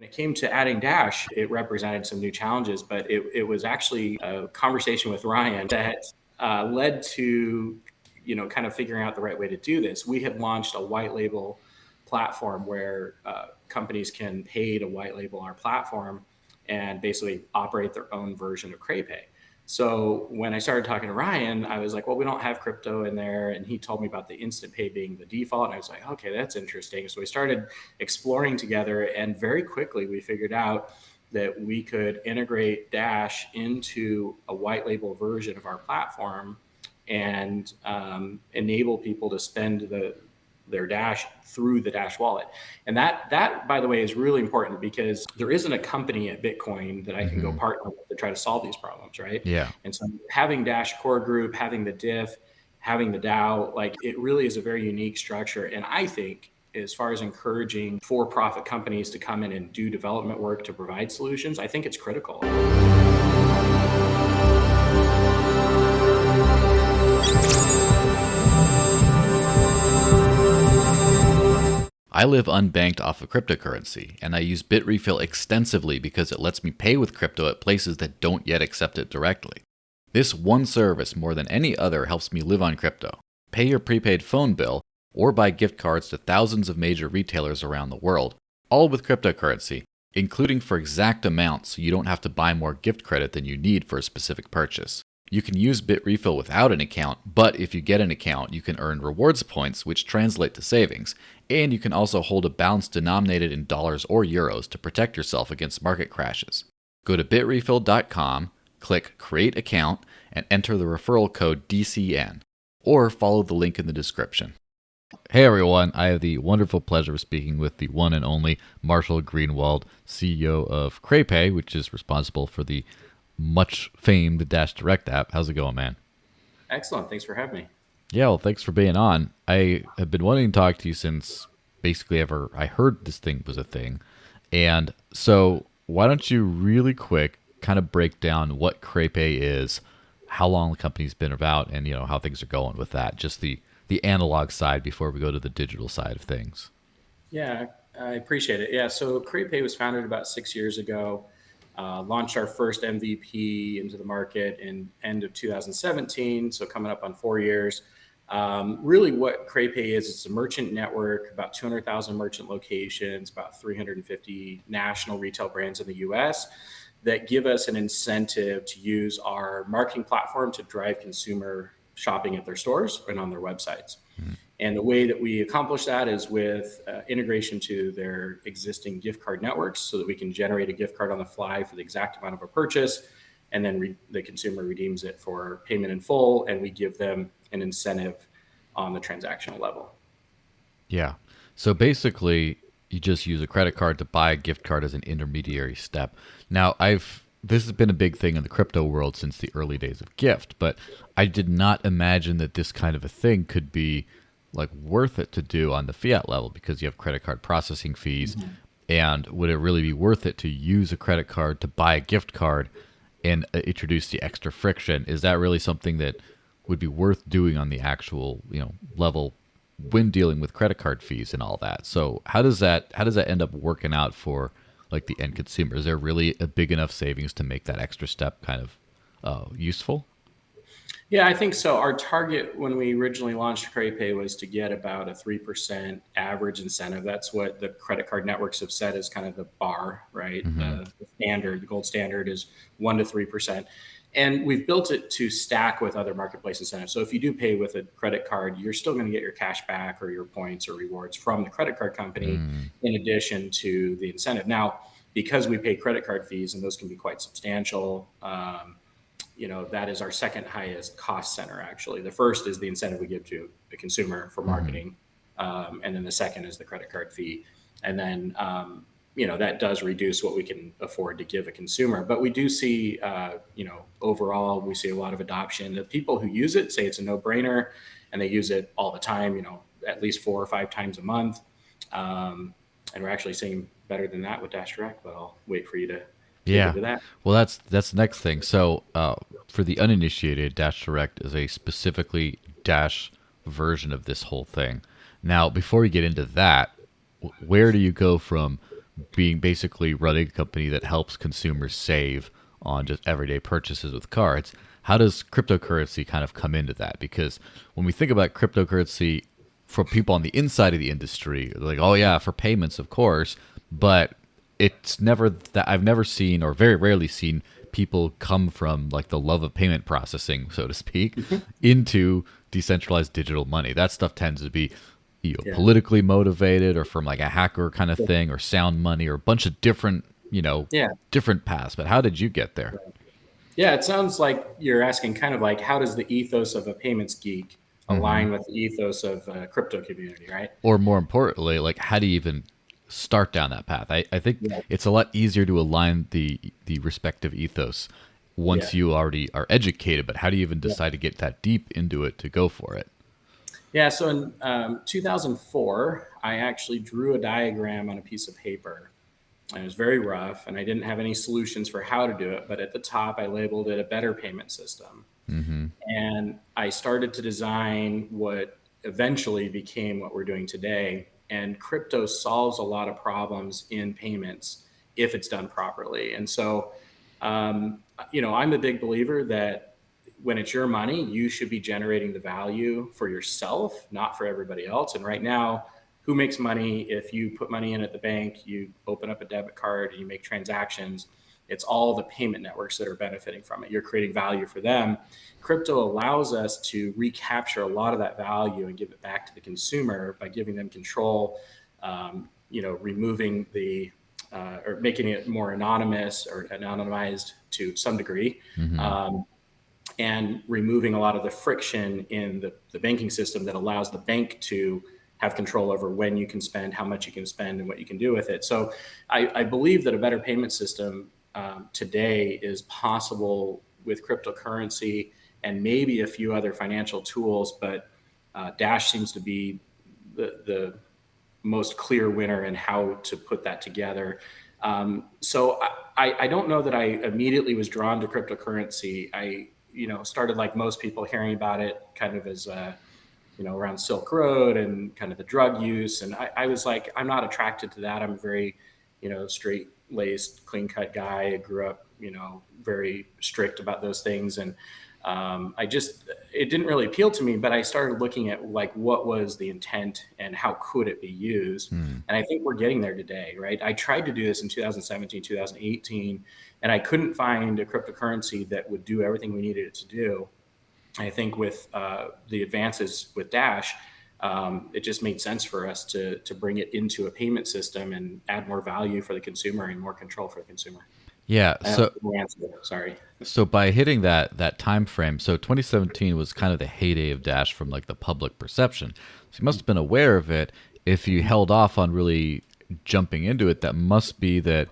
it came to adding Dash, it represented some new challenges, but it was actually a conversation with Ryan that led to, kind of figuring out the right way to do this. We had launched a white label platform where companies can pay to white label our platform and basically operate their own version of CrayPay. So when I started talking to Ryan, I was like, well, we don't have crypto in there. And he told me about the instant pay being the default. And I was like, okay, that's interesting. So we started exploring together, and very quickly we figured out that we could integrate Dash into a white label version of our platform and enable people to spend their Dash through the Dash wallet. And that, by the way, is really important, because there isn't a company at Bitcoin that I can go partner with to try to solve these problems, right? Yeah. And so having Dash core group, having the diff, having the DAO, like, it really is a very unique structure. And I think, as far as encouraging for-profit companies to come in and do development work to provide solutions, I think it's critical. I live unbanked off of cryptocurrency, and I use Bitrefill extensively because it lets me pay with crypto at places that don't yet accept it directly. This one service, more than any other, helps me live on crypto, pay your prepaid phone bill, or buy gift cards to thousands of major retailers around the world, all with cryptocurrency, including for exact amounts so you don't have to buy more gift credit than you need for a specific purchase. You can use Bitrefill without an account, but if you get an account, you can earn rewards points, which translate to savings, and you can also hold a balance denominated in dollars or euros to protect yourself against market crashes. Go to bitrefill.com, click Create Account, and enter the referral code DCN, or follow the link in the description. Hey everyone, I have the wonderful pleasure of speaking with the one and only Marshall Greenwald, CEO of CrayPay, which is responsible for the much famed DashDirect app. How's it going, man? Excellent. Thanks for having me. Yeah, well, thanks for being on. I have been wanting to talk to you since basically ever I heard this thing was a thing. And so why don't you really quick kind of break down what CrayPay is, how long the company's been about, and how things are going with that, just the analog side before we go to the digital side of things. Yeah, I appreciate it. Yeah, so CrayPay was founded about 6 years ago. Launched our first MVP into the market in end of 2017, so coming up on 4 years. Really what CrayPay is, it's a merchant network, about 200,000 merchant locations, about 350 national retail brands in the US that give us an incentive to use our marketing platform to drive consumer shopping at their stores and on their websites. And the way that we accomplish that is with integration to their existing gift card networks, so that we can generate a gift card on the fly for the exact amount of a purchase. And then the consumer redeems it for payment in full, and we give them an incentive on the transactional level. Yeah. So basically, you just use a credit card to buy a gift card as an intermediary step. Now, this has been a big thing in the crypto world since the early days of Gift, but I did not imagine that this kind of a thing could be like worth it to do on the fiat level, because you have credit card processing fees. And would it really be worth it to use a credit card to buy a gift card and introduce the extra friction? Is that really something that would be worth doing on the actual level when dealing with credit card fees and all that? So how does that end up working out for like the end consumer? Is there really a big enough savings to make that extra step kind of useful? Yeah, I think so. Our target when we originally launched CrayPay was to get about a 3% average incentive. That's what the credit card networks have said is kind of the bar, right? The gold standard is 1 to 3%. And we've built it to stack with other marketplace incentives. So if you do pay with a credit card, you're still going to get your cash back or your points or rewards from the credit card company in addition to the incentive. Now, because we pay credit card fees, and those can be quite substantial, that is our second highest cost center, actually. The first is the incentive we give to the consumer for marketing. And then the second is the credit card fee. And then, that does reduce what we can afford to give a consumer. But we do see, overall, we see a lot of adoption. The people who use it say it's a no-brainer, and they use it all the time, at least 4 or 5 times a month. And we're actually seeing better than that with DashDirect, but I'll wait for you to get into that. Well, that's the next thing. So for the uninitiated, DashDirect is a specifically Dash version of this whole thing. Now, before we get into that, where do you go from being basically running a company that helps consumers save on just everyday purchases with cards. How does cryptocurrency kind of come into that? Because when we think about cryptocurrency from people on the inside of the industry, they're like, oh yeah, for payments, of course, but it's never that I've never seen or very rarely seen people come from like the love of payment processing, so to speak, into decentralized digital money. That stuff tends to be Yeah. politically motivated or from like a hacker kind of thing or sound money or a bunch of different, Yeah. different paths. But how did you get there? Yeah, it sounds like you're asking kind of like how does the ethos of a payments geek Hmm. align with the ethos of a crypto community, right? Or more importantly, like how do you even start down that path? I think Yeah. it's a lot easier to align the respective ethos Yeah. once you already are educated, but how do you even Yeah. decide to get that deep into it to go for it? Yeah. So in 2004, I actually drew a diagram on a piece of paper. And it was very rough, and I didn't have any solutions for how to do it. But at the top, I labeled it a better payment system. Hmm. And I started to design what eventually became what we're doing today. And crypto solves a lot of problems in payments if it's done properly. And so, I'm a big believer that when it's your money, you should be generating the value for yourself, not for everybody else. And right now, who makes money if you put money in at the bank, you open up a debit card, and you make transactions? It's all the payment networks that are benefiting from it. You're creating value for them. Crypto allows us to recapture a lot of that value and give it back to the consumer by giving them control, removing the or making it more anonymous or anonymized to some degree, Hmm. and removing a lot of the friction in the banking system that allows the bank to have control over when you can spend, how much you can spend, and what you can do with it. So I believe that a better payment system today is possible with cryptocurrency and maybe a few other financial tools, but Dash seems to be the most clear winner in how to put that together. So I don't know that I immediately was drawn to cryptocurrency. I started like most people hearing about it kind of as around Silk Road and kind of the drug use, and I was like, I'm not attracted to that. I'm a very straight laced, clean cut guy. I grew up very strict about those things, and it didn't really appeal to me. But I started looking at like what was the intent and how could it be used, Hmm. and I think we're getting there today, right? I tried to do this in 2017, 2018, and I couldn't find a cryptocurrency that would do everything we needed it to do. I think with the advances with Dash, it just made sense for us to bring it into a payment system and add more value for the consumer and more control for the consumer. Yeah. I don't So know the answer. Sorry. So by hitting that time frame, so 2017 was kind of the heyday of Dash from like the public perception. So you must have been aware of it. If you held off on really jumping into it, that must be that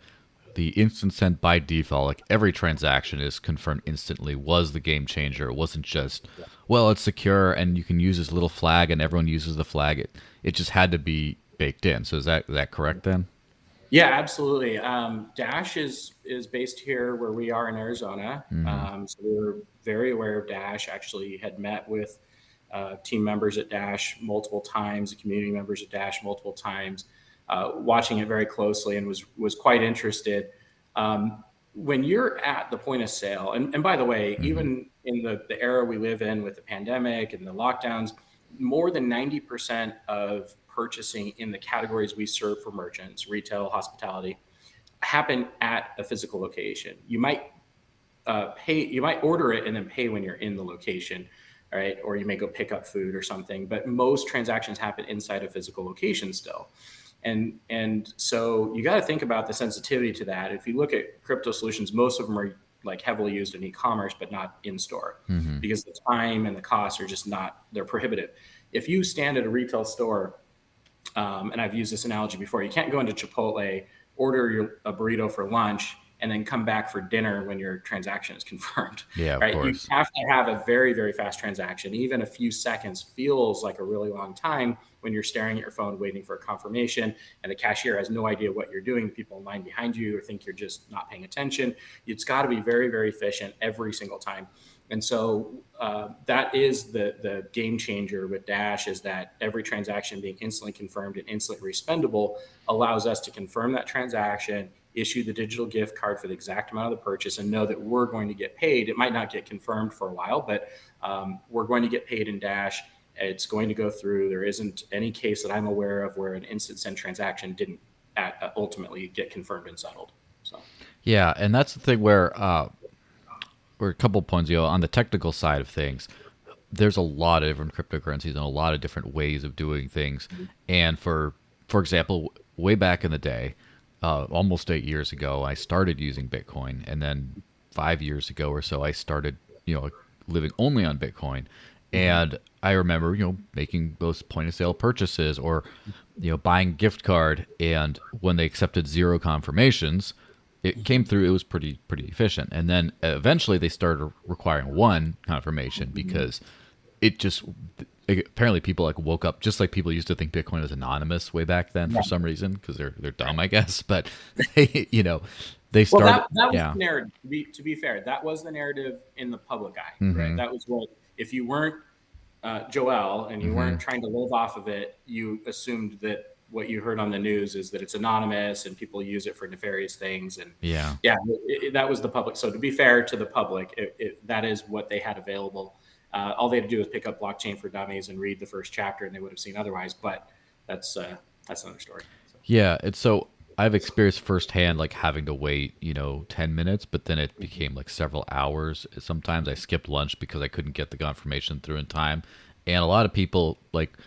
the instant send by default, like every transaction is confirmed instantly, was the game changer. It wasn't just, well, it's secure and you can use this little flag and everyone uses the flag. It just had to be baked in. So is that correct then? Yeah, absolutely. Dash is based here where we are in Arizona. Hmm. So we were very aware of Dash. Actually, had met with team members at Dash multiple times, community members at Dash multiple times, watching it very closely, and was quite interested. When you're at the point of sale, and by the way, Hmm. even in the era we live in with the pandemic and the lockdowns, more than 90% of purchasing in the categories we serve for merchants, retail, hospitality, happen at a physical location. You might order it and then pay when you're in the location, right? Or you may go pick up food or something, but most transactions happen inside a physical location still. And so you got to think about the sensitivity to that. If you look at crypto solutions, most of them are like heavily used in e-commerce, but not in store Hmm. because the time and the costs are just not, they're prohibitive. If you stand at a retail store, and I've used this analogy before, you can't go into Chipotle, order a burrito for lunch, and then come back for dinner when your transaction is confirmed, Yeah, of right? You course. have to have a very, very fast transaction. Even a few seconds feels like a really long time when you're staring at your phone waiting for a confirmation, and the cashier has no idea what you're doing. The people in line behind you or think you're just not paying attention. It's got to be very, very efficient every single time. And so that is the game changer with Dash, is that every transaction being instantly confirmed and instantly respendable allows us to confirm that transaction, issue the digital gift card for the exact amount of the purchase, and know that we're going to get paid. It might not get confirmed for a while, but we're going to get paid in Dash. It's going to go through. There isn't any case that I'm aware of where an instant send transaction didn't ultimately get confirmed and settled. So Yeah, and that's the thing where or a couple points, on the technical side of things, there's a lot of different cryptocurrencies and a lot of different ways of doing things. And for example, way back in the day, almost 8 years ago, I started using Bitcoin, and then 5 years ago or so, I started living only on Bitcoin. And I remember making those point of sale purchases, or buying gift card, and when they accepted zero confirmations, it came through. It was pretty efficient, and then eventually they started requiring one confirmation because it just apparently people like woke up, just like people used to think Bitcoin was anonymous way back then for some reason because they're dumb, I guess. But they they well, started. that was Yeah. the narrative. To be fair, that was the narrative in the public eye, right? Mm-hmm. That was what, if you weren't Joel and you Mm-hmm. weren't trying to live off of it, you assumed that what you heard on the news is that it's anonymous and people use it for nefarious things. And Yeah. yeah, that was the public. So to be fair to the public, that is what they had available. All they had to do was pick up Blockchain for Dummies and read the first chapter, and they would have seen otherwise. But that's another story. So, Yeah, and so I've experienced firsthand like having to wait, 10 minutes, but then it became like several hours. Sometimes I skipped lunch because I couldn't get the confirmation through in time. And a lot of people like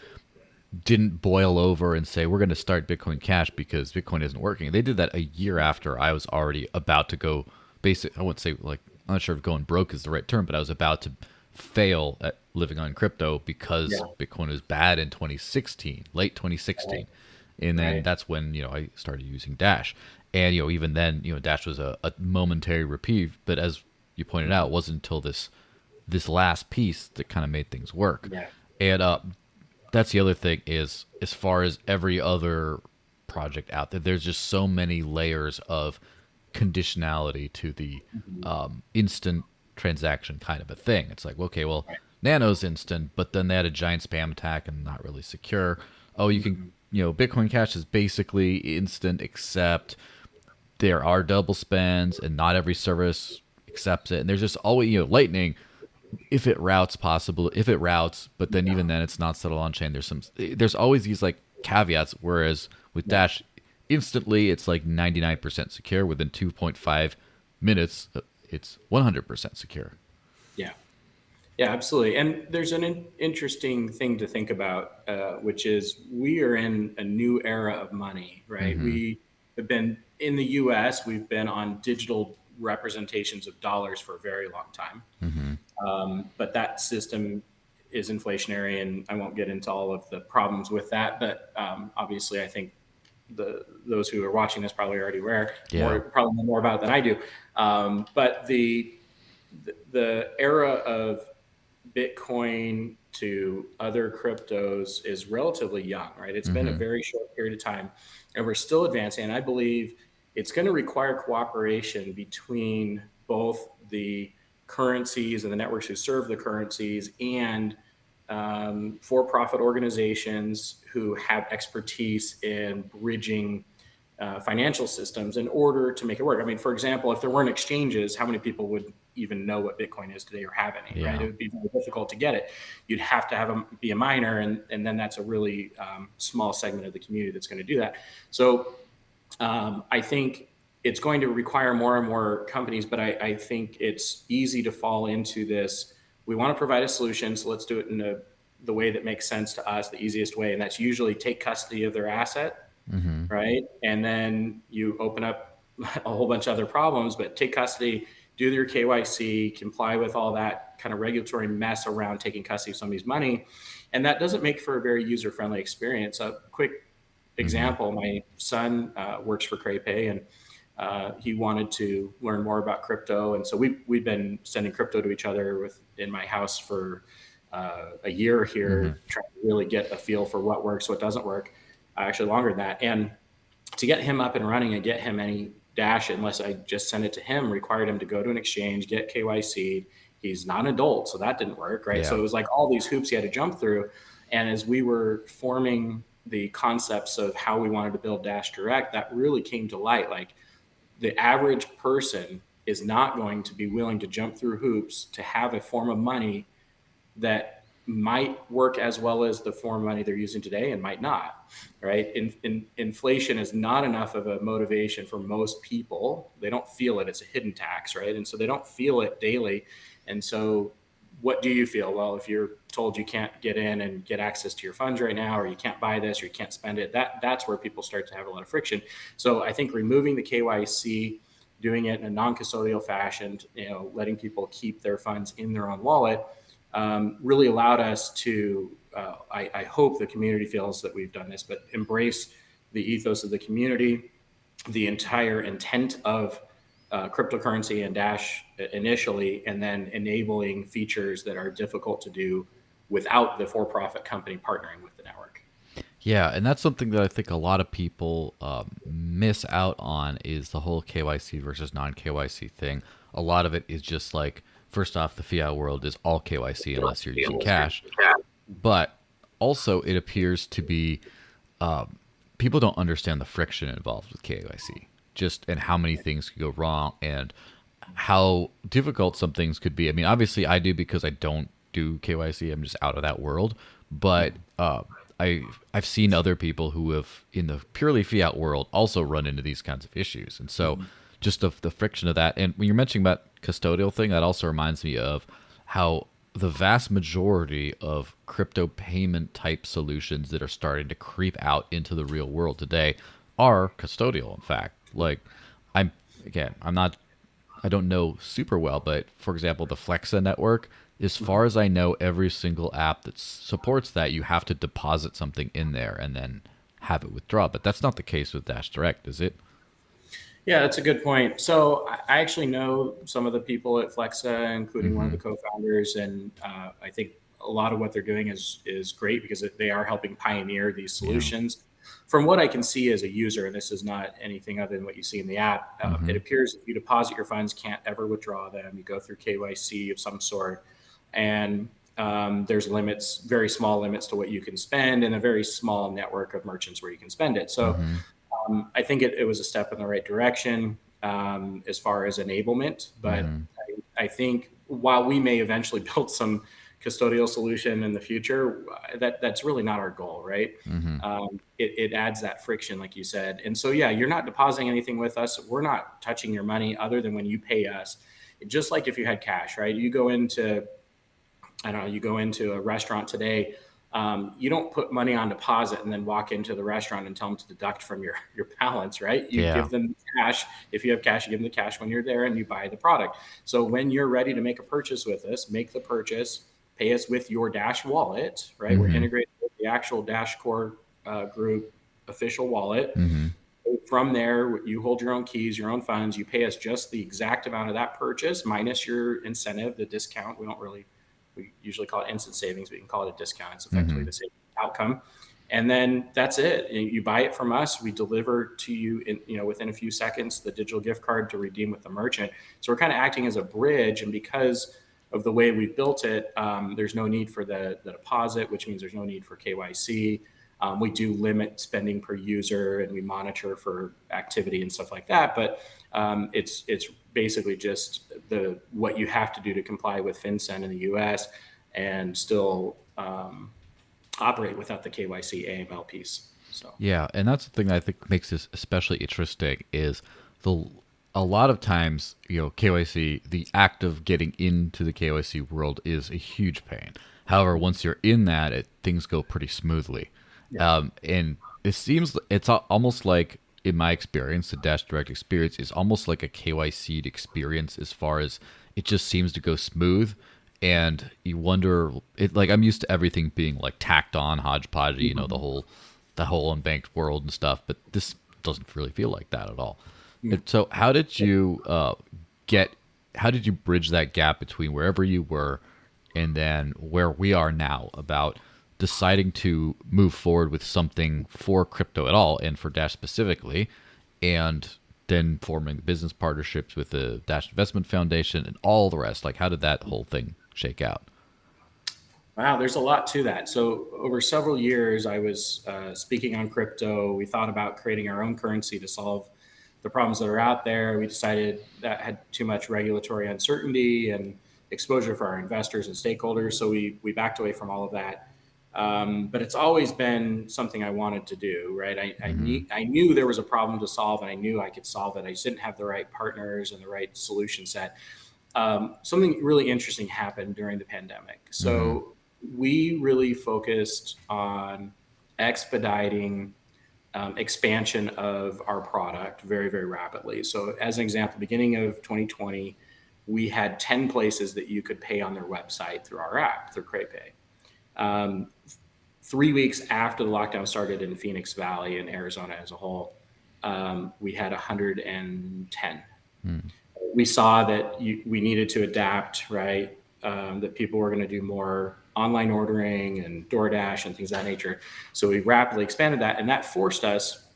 didn't boil over and say we're going to start Bitcoin Cash because Bitcoin isn't working. They did that a year after I was already about to go I wouldn't say like, I'm not sure if going broke is the right term, but I was about to fail at living on crypto because yeah, Bitcoin was bad in 2016, late 2016. And then right. that's when, I started using Dash. And, even then, Dash was a momentary reprieve, but as you pointed out, it wasn't until this last piece that kind of made things work. Yeah, And that's the other thing is, as far as every other project out there, there's just so many layers of conditionality to the instant transaction kind of a thing. It's like, okay, well, Nano's instant, but then they had a giant spam attack and not really secure. Oh, you can, Bitcoin Cash is basically instant, except there are double spends and not every service accepts it. And there's just always, Lightning, if it routes, but then even then it's not settled on chain. There's always these like caveats. Whereas with Dash, instantly it's like 99% secure. Within 2.5 minutes, it's 100% secure. yeah. Yeah, absolutely. And there's an interesting thing to think about, which is we are in a new era of money, right? Mm-hmm. We have been in the US, we've been on digital representations of dollars for a very long time. Mm-hmm. But that system is inflationary, and I won't get into all of the problems with that. But obviously, I think those who are watching this probably already aware Yeah. probably know more about it than I do. But the era of Bitcoin to other cryptos is relatively young, right? It's been a Mm-hmm. very short period of time, and we're still advancing. And I believe it's going to require cooperation between both the currencies and the networks who serve the currencies, and for-profit organizations who have expertise in bridging financial systems in order to make it work. I mean, for example, if there weren't exchanges, how many people would even know what Bitcoin is today or have any, right? It Yeah. would be very difficult to get it. You'd have to be a miner, and then that's a really small segment of the community that's going to do that. So I think it's going to require more and more companies, but I think it's easy to fall into this. We want to provide a solution, so let's do it in the way that makes sense to us, the easiest way, and that's usually take custody of their asset, Mm-hmm. right? And then you open up a whole bunch of other problems, but take custody, do your KYC, comply with all that kind of regulatory mess around taking custody of somebody's money. And that doesn't make for a very user-friendly experience. A quick Mm-hmm. example, my son works for CrayPay, and he wanted to learn more about crypto. And so we've been sending crypto to each other in my house for a year Mm-hmm. here, trying to really get a feel for what works, what doesn't work, actually longer than that. And to get him up and running and get him any Dash, unless I just send it to him, required him to go to an exchange, get KYC'd, he's not an adult, so that didn't work, right? So Yeah. it was like all these hoops he had to jump through. And as we were forming the concepts of how we wanted to build DashDirect, that really came to light. Like, the average person is not going to be willing to jump through hoops to have a form of money that might work as well as the form of money they're using today and might not, right? Inflation is not enough of a motivation for most people. They don't feel it. It's a hidden tax, right? And so they don't feel it daily. And so what do you feel? Well, if you're told you can't get in and get access to your funds right now, or you can't buy this, or you can't spend it, that's where people start to have a lot of friction. So I think removing the KYC, doing it in a non-custodial fashion, letting people keep their funds in their own wallet, really allowed us to, I hope the community feels that we've done this, but embrace the ethos of the community, the entire intent of cryptocurrency and Dash initially, and then enabling features that are difficult to do without the for-profit company partnering with the network. Yeah, and that's something that I think a lot of people miss out on is the whole KYC versus non KYC thing. A lot of it is just like, first off, the fiat world is all KYC unless you're using cash. But also, it appears to be people don't understand the friction involved with KYC, just and how many things could go wrong and how difficult some things could be. I mean, obviously, I do because I don't do KYC. I'm just out of that world. But I've seen other people who have in the purely fiat world also run into these kinds of issues, and so just the friction of that. And when you're mentioning about custodial thing, that also reminds me of how the vast majority of crypto payment type solutions that are starting to creep out into the real world today are custodial. In fact, like I'm not, I don't know super well, but for example, the Flexa network, as far as I know, every single app that supports that, you have to deposit something in there and then have it withdraw. But that's not the case with DashDirect, is it? Yeah, that's a good point. So I actually know some of the people at Flexa, including one of the co-founders, and I think a lot of what they're doing is great because they are helping pioneer these solutions. From what I can see as a user, and this is not anything other than what you see in the app, it appears if you deposit your funds, can't ever withdraw them. You go through KYC of some sort, and there's limits, very small limits to what you can spend, and a very small network of merchants where you can spend it. So I think it was a step in the right direction as far as enablement. But I think while we may eventually build some custodial solution in the future, that's really not our goal, right? It adds that friction, like you said. And so, yeah, you're not depositing anything with us. We're not touching your money other than when you pay us. Just like if you had cash, right? You go into, I don't know, you go into a restaurant today. You don't put money on deposit and then walk into the restaurant and tell them to deduct from your balance, right? You give them cash. If you have cash, you give them the cash when you're there and you buy the product. So when you're ready to make a purchase with us, make the purchase, pay us with your Dash wallet, right? We're integrated with the actual Dash Core Group official wallet. From there, you hold your own keys, your own funds. You pay us just the exact amount of that purchase minus your incentive, the discount. We usually call it instant savings, but you can call it a discount. It's effectively the same outcome. And then that's it. You buy it from us. We deliver to you within a few seconds, the digital gift card to redeem with the merchant. So we're kind of acting as a bridge. And because of the way we've built it, there's no need for the deposit, which means there's no need for KYC. We do limit spending per user and we monitor for activity and stuff like that. But it's basically just what you have to do to comply with FinCEN in the US and still operate without the KYC AML piece. So Yeah, and that's the thing that I think makes this especially interesting is a lot of times, KYC, the act of getting into the KYC world is a huge pain. However, once you're in that, things go pretty smoothly. And it's almost like, in my experience, the DashDirect experience is almost like a KYC experience as far as it just seems to go smooth. And you wonder, I'm used to everything being like tacked on, hodgepodge, the whole unbanked world and stuff. But this doesn't really feel like that at all. And so, how did you bridge that gap between wherever you were and then where we are now about deciding to move forward with something for crypto at all and for Dash specifically, and then forming business partnerships with the Dash Investment Foundation and all the rest. Like, how did that whole thing shake out? Wow, there's a lot to that. So over several years, I was speaking on crypto. We thought about creating our own currency to solve the problems that are out there. We decided that had too much regulatory uncertainty and exposure for our investors and stakeholders. So we backed away from all of that. But it's always been something I wanted to do, right? I knew there was a problem to solve, and I knew I could solve it. I just didn't have the right partners and the right solution set. Something really interesting happened during the pandemic. So we really focused on expediting expansion of our product very, very rapidly. So, as an example, beginning of 2020, we had 10 places that you could pay on their website through our app, through CrayPay. Um, 3 weeks after the lockdown started in Phoenix Valley and Arizona as a whole, we had 110. We saw that we needed to adapt, right? That people were going to do more online ordering and DoorDash and things of that nature. So we rapidly expanded that, and that forced us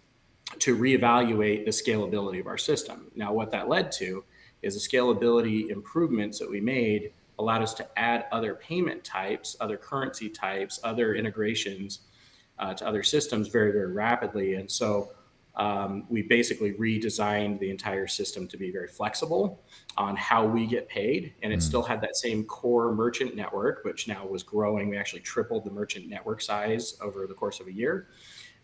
to reevaluate the scalability of our system. Now, what that led to is the scalability improvements that we made allowed us to add other payment types, other currency types, other integrations to other systems very, very rapidly. And so we basically redesigned the entire system to be very flexible on how we get paid. And it still had that same core merchant network, which now was growing. We actually tripled the merchant network size over the course of a year.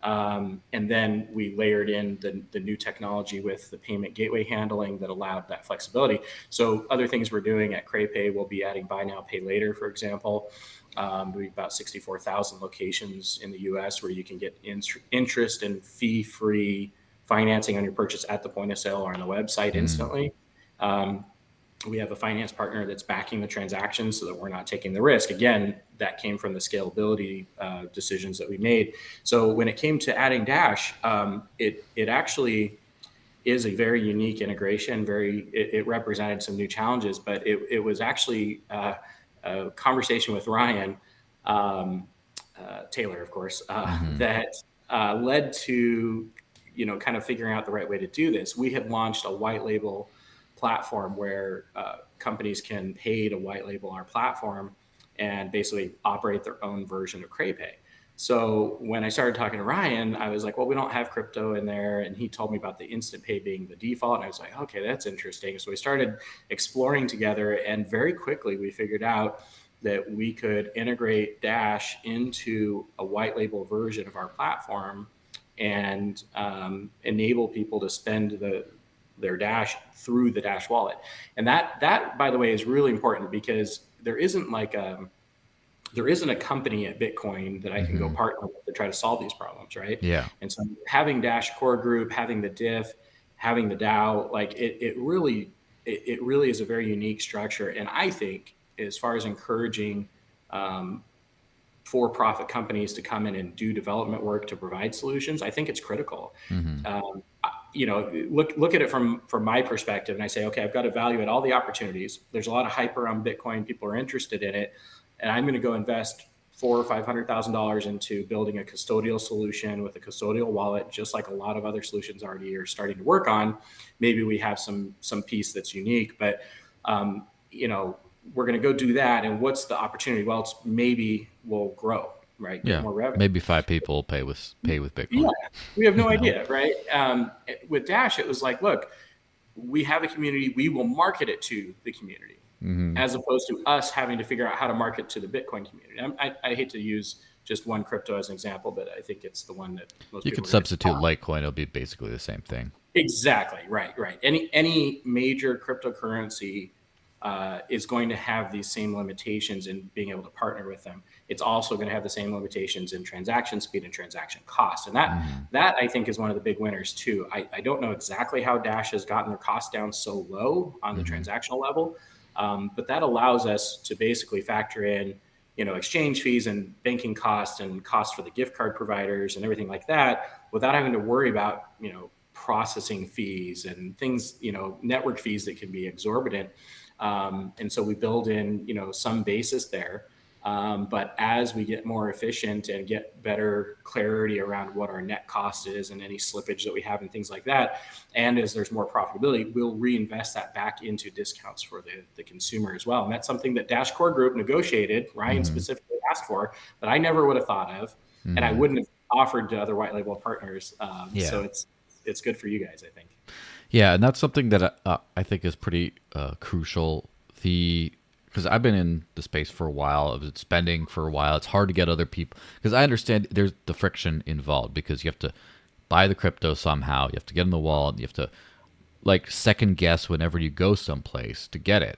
And then we layered in the new technology with the payment gateway handling that allowed that flexibility. So other things we're doing at CrayPay, we'll be adding buy now, pay later, for example. We have about 64,000 locations in the US where you can get interest and fee-free financing on your purchase at the point of sale or on the website instantly. We have a finance partner that's backing the transaction so that we're not taking the risk. Again, that came from the scalability decisions that we made. So when it came to adding Dash, it actually is a very unique integration. It represented some new challenges, but it was actually a conversation with Ryan Taylor, of course, that led to kind of figuring out the right way to do this. We had launched a white label platform where companies can pay to white label our platform and basically operate their own version of CrayPay. So when I started talking to Ryan, I was like, well, we don't have crypto in there. And he told me about the instant pay being the default. And I was like, okay, that's interesting. So we started exploring together, and very quickly we figured out that we could integrate Dash into a white label version of our platform and enable people to spend their Dash through the Dash wallet. And that, by the way, is really important because there isn't a company at Bitcoin that I can go partner with to try to solve these problems, right? Yeah. And so having Dash Core Group, having the diff, having the DAO, like it really is a very unique structure. And I think as far as encouraging for-profit companies to come in and do development work to provide solutions, I think it's critical. Look at it from my perspective, and I say, okay, I've got to evaluate all the opportunities. There's a lot of hype around Bitcoin. People are interested in it, and I'm going to go invest $400,000 or $500,000 into building a custodial solution with a custodial wallet, just like a lot of other solutions already are starting to work on. Maybe we have some piece that's unique, but we're going to go do that. And what's the opportunity? Well, it's maybe we'll grow, right? Get more revenue. Maybe 5 people pay with Bitcoin. Yeah, we have no idea, right? With Dash, it was like, look, we have a community. We will market it to the community, as opposed to us having to figure out how to market to the Bitcoin community. I hate to use just one crypto as an example, but I think it's the one that most you people could substitute Litecoin. It'll be basically the same thing. Exactly. Right. Any major cryptocurrency is going to have these same limitations in being able to partner with them. It's also going to have the same limitations in transaction speed and transaction cost. And that I think is one of the big winners too. I don't know exactly how Dash has gotten their cost down so low on the transactional level, but that allows us to basically factor in, exchange fees and banking costs and costs for the gift card providers and everything like that without having to worry about, processing fees and things, network fees that can be exorbitant. And so we build in, some basis there. But as we get more efficient and get better clarity around what our net cost is and any slippage that we have and things like that, and as there's more profitability, we'll reinvest that back into discounts for the consumer as well. And that's something that Dash Core Group negotiated, Ryan Mm-hmm. specifically asked for, that I never would have thought of, and I Mm-hmm. wouldn't have offered to other white label partners. Yeah. So it's good for you guys, I think. Yeah, and that's something that I think is pretty crucial. Because I've been in the space for a while, I've been spending for a while. It's hard to get other people because I understand there's the friction involved because you have to buy the crypto somehow. You have to get in the wallet. You have to like second guess whenever you go someplace to get it.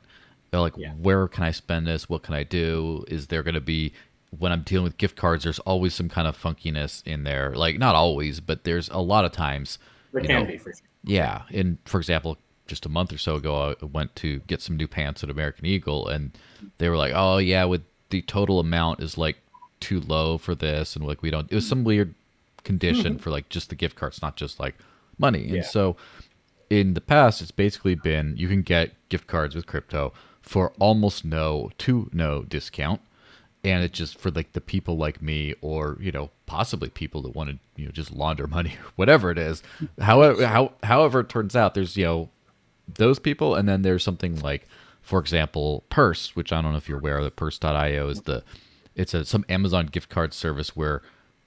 They're like, Yeah. where can I spend this? What can I do? Is there going to be when I'm dealing with gift cards? There's always some kind of funkiness in there. Like not always, but there's a lot of times. There You can know, be for sure. Yeah. yeah, and for example, just a month or so ago, I went to get some new pants at American Eagle, and they were like, "Oh yeah, with the total amount is like too low for this," and like we don't. It was some weird condition for like just the gift cards, not just like money. And Yeah. so in the past, it's basically been you can get gift cards with crypto for almost no to no discount, and it's just for like the people like me or possibly people that want to just launder money or whatever it is. However it turns out, there's those people, and then there's something like, for example, Purse, which I don't know if you're aware of. The Purse.io is some Amazon gift card service where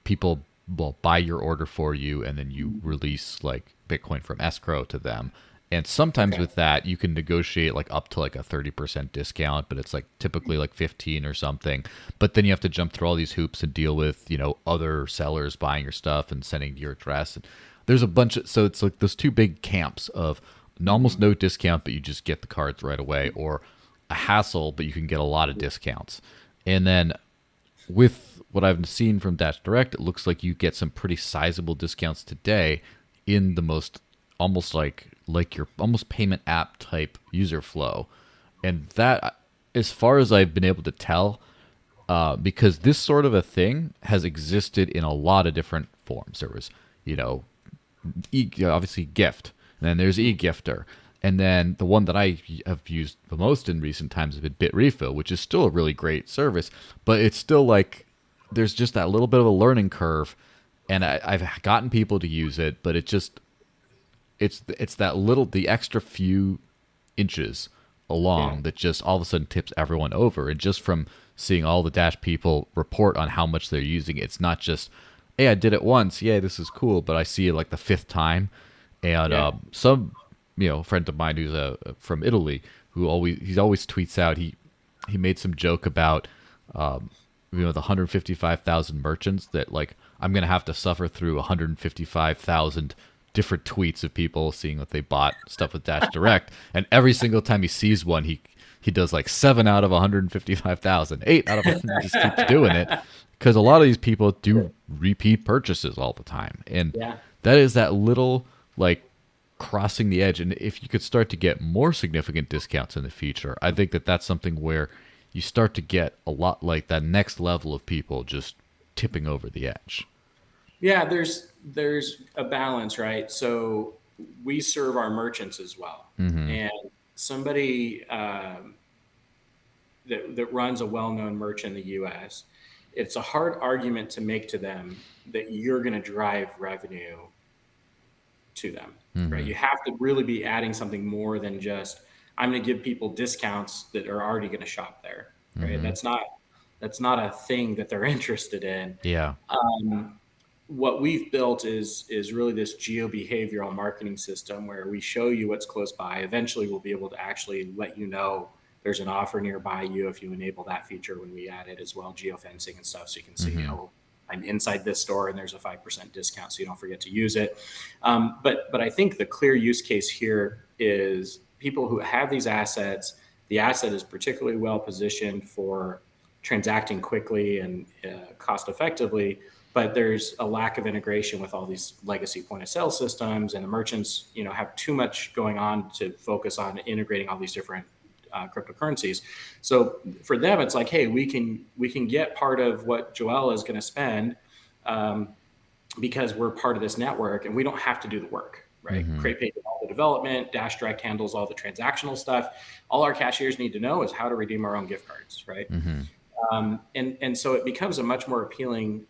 people will buy your order for you, and then you release like Bitcoin from escrow to them. And sometimes Okay. with that, you can negotiate like up to like a 30% discount, but it's like typically like 15 or something. But then you have to jump through all these hoops and deal with, other sellers buying your stuff and sending to your address. And there's a bunch of, so it's like those two big camps of almost no discount, but you just get the cards right away, or a hassle, but you can get a lot of discounts. And then with what I've seen from DashDirect, it looks like you get some pretty sizable discounts today in the most almost like your almost payment app type user flow, and that, as far as I've been able to tell, because this sort of a thing has existed in a lot of different forms. There was, obviously gift, and then there's e-gifter, and then the one that I have used the most in recent times has been Bitrefill, which is still a really great service, but it's still like there's just that little bit of a learning curve, and I've gotten people to use it, but it's that little the extra few inches Yeah. along that just all of a sudden tips everyone over. And just from seeing all the Dash people report on how much they're using it, it's not just, hey, I did it once, yeah, this is cool, but I see it like the fifth time. And Yeah. some friend of mine who's from Italy, who always tweets out, he made some joke about the 155,000 merchants that, like, I'm gonna have to suffer through 155,000 different tweets of people seeing that they bought stuff with Dash Direct, and every single time he sees one, he does like 7 out of 155,000, 8 out of 100, just keeps doing it, because a lot of these people do repeat purchases all the time, and Yeah. that is that little like crossing the edge. And if you could start to get more significant discounts in the future, I think that that's something where you start to get a lot like that next level of people just tipping over the edge. Yeah, there's a balance, right? So we serve our merchants as well, Mm-hmm. and somebody that runs a well-known merchant in the U.S., it's a hard argument to make to them that you're going to drive revenue to them, right? Mm-hmm. You have to really be adding something more than just I'm going to give people discounts that are already going to shop there, right? Mm-hmm. That's not a thing that they're interested in. Yeah. What we've built is really this geo behavioral marketing system where we show you what's close by. Eventually, we'll be able to actually let you know there's an offer nearby you if you enable that feature when we add it as well, geofencing and stuff, so you can see, Mm-hmm. oh, I'm inside this store and there's a 5% discount, so you don't forget to use it. But I think the clear use case here is people who have these assets. The asset is particularly well positioned for transacting quickly and cost effectively, but there's a lack of integration with all these legacy point of sale systems, and the merchants have too much going on to focus on integrating all these different cryptocurrencies. So for them, it's like, hey, we can get part of what Joelle is going to spend, um, because we're part of this network, and we don't have to do the work, right? Mm-hmm. CrayPay did all the development, DashDirect handles all the transactional stuff. All our cashiers need to know is how to redeem our own gift cards, right? Mm-hmm. And so it becomes a much more appealing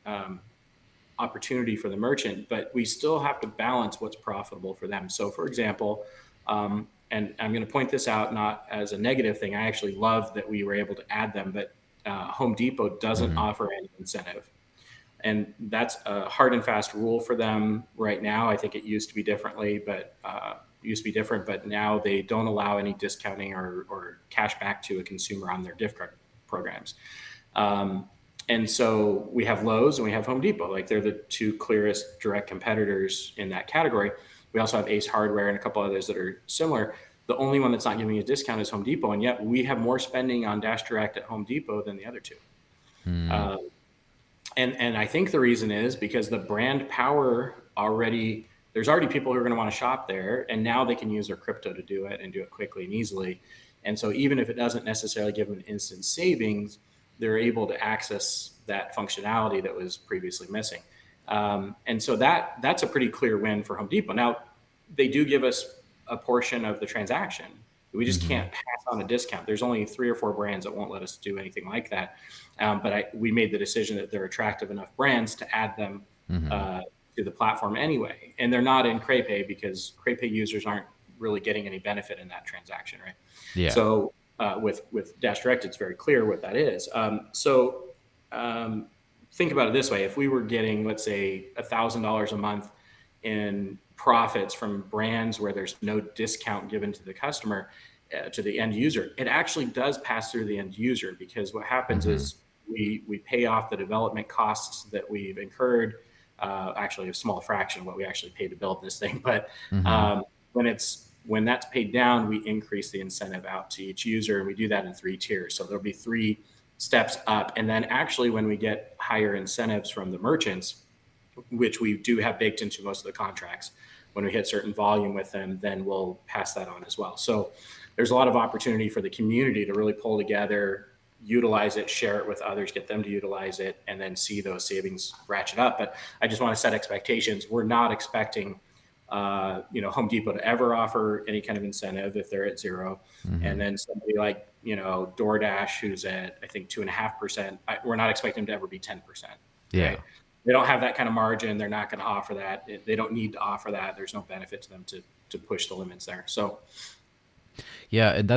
opportunity for the merchant, but we still have to balance what's profitable for them. So, for example, and I'm going to point this out not as a negative thing. I actually love that we were able to add them, but Home Depot doesn't Hmm. offer any incentive. And that's a hard and fast rule for them right now. I think it used to be differently, but used to be different, but now they don't allow any discounting or cash back to a consumer on their gift card programs. Um, and so we have Lowe's and we have Home Depot. Like they're the two clearest direct competitors in that category. We also have Ace Hardware and a couple others that are similar. The only one that's not giving a discount is Home Depot, and yet we have more spending on DashDirect at Home Depot than the other two. Hmm. Uh, and I think the reason is because the brand power already, there's already people who are going to want to shop there, and now they can use their crypto to do it and do it quickly and easily. And so even if it doesn't necessarily give them instant savings, they're able to access that functionality that was previously missing. And so that's a pretty clear win for Home Depot. Now, they do give us a portion of the transaction. We just Hmm. can't pass on a discount. There's only 3 or 4 brands that won't let us do anything like that. But we made the decision that they're attractive enough brands to add them Hmm. uh, to the platform anyway. And they're not in CrayPay because CrayPay users aren't really getting any benefit in that transaction, right? Yeah. So with DashDirect, it's very clear what that is. So think about it this way: if we were getting, let's say, $1,000 a month in profits from brands where there's no discount given to the customer, to the end user, it actually does pass through the end user, because what happens Hmm. is we pay off the development costs that we've incurred. Actually, a small fraction of what we actually paid to build this thing, but Hmm. um, when that's paid down, we increase the incentive out to each user, and we do that in 3 tiers. So there'll be 3 steps up, and then actually, when we get higher incentives from the merchants, which we do have baked into most of the contracts, when we hit certain volume with them, then we'll pass that on as well. So there's a lot of opportunity for the community to really pull together, utilize it, share it with others, get them to utilize it, and then see those savings ratchet up. But I just want to set expectations. We're not expecting Home Depot to ever offer any kind of incentive if they're at 0. And Hmm. then somebody like, DoorDash, who's at, I think, 2.5%, we're not expecting them to ever be 10%, Yeah. right? They don't have that kind of margin. They're not going to offer that. They don't need to offer that. There's no benefit to them to push the limits there. So Yeah, and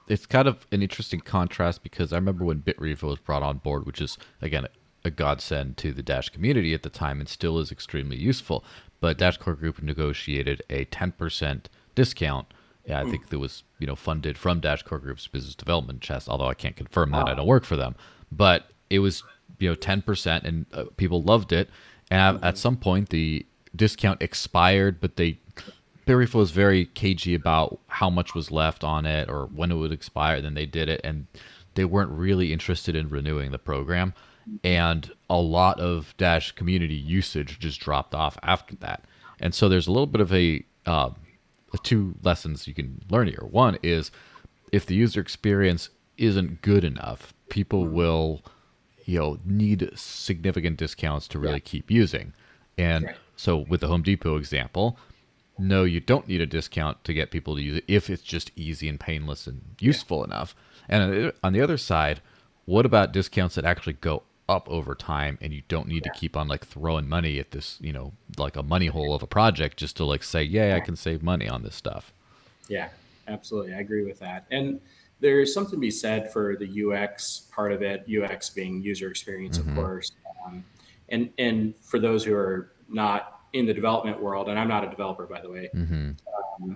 it's kind of an interesting contrast because I remember when Bitrefill was brought on board, which is again a godsend to the Dash community at the time and still is extremely useful. But Dash Core Group negotiated a 10% discount. Yeah, I think that was funded from Dash Core Group's business development chest. Although I can't confirm that, I don't work for them. But it was 10%, and people loved it. And at some point, the discount expired, but Bitrefill was very cagey about how much was left on it or when it would expire. Then they did it, and they weren't really interested in renewing the program. And a lot of Dash community usage just dropped off after that. And so there's a little bit of two lessons you can learn here. One is if the user experience isn't good enough, people will need significant discounts to yeah, really keep using. And right. so with the Home Depot example, no, you don't need a discount to get people to use it if it's just easy and painless and Yeah, useful enough. And on the other side, what about discounts that actually go up over time and you don't need to yeah, keep on like throwing money at this, like a money hole of a project just to like say, yeah, I yeah. can save money on this stuff. Yeah, absolutely. I agree with that. And there's something to be said for the UX part of it, UX being user experience, of Mm-hmm. course. Um, and for those who are not in the development world, and I'm not a developer, by the way, Mm-hmm.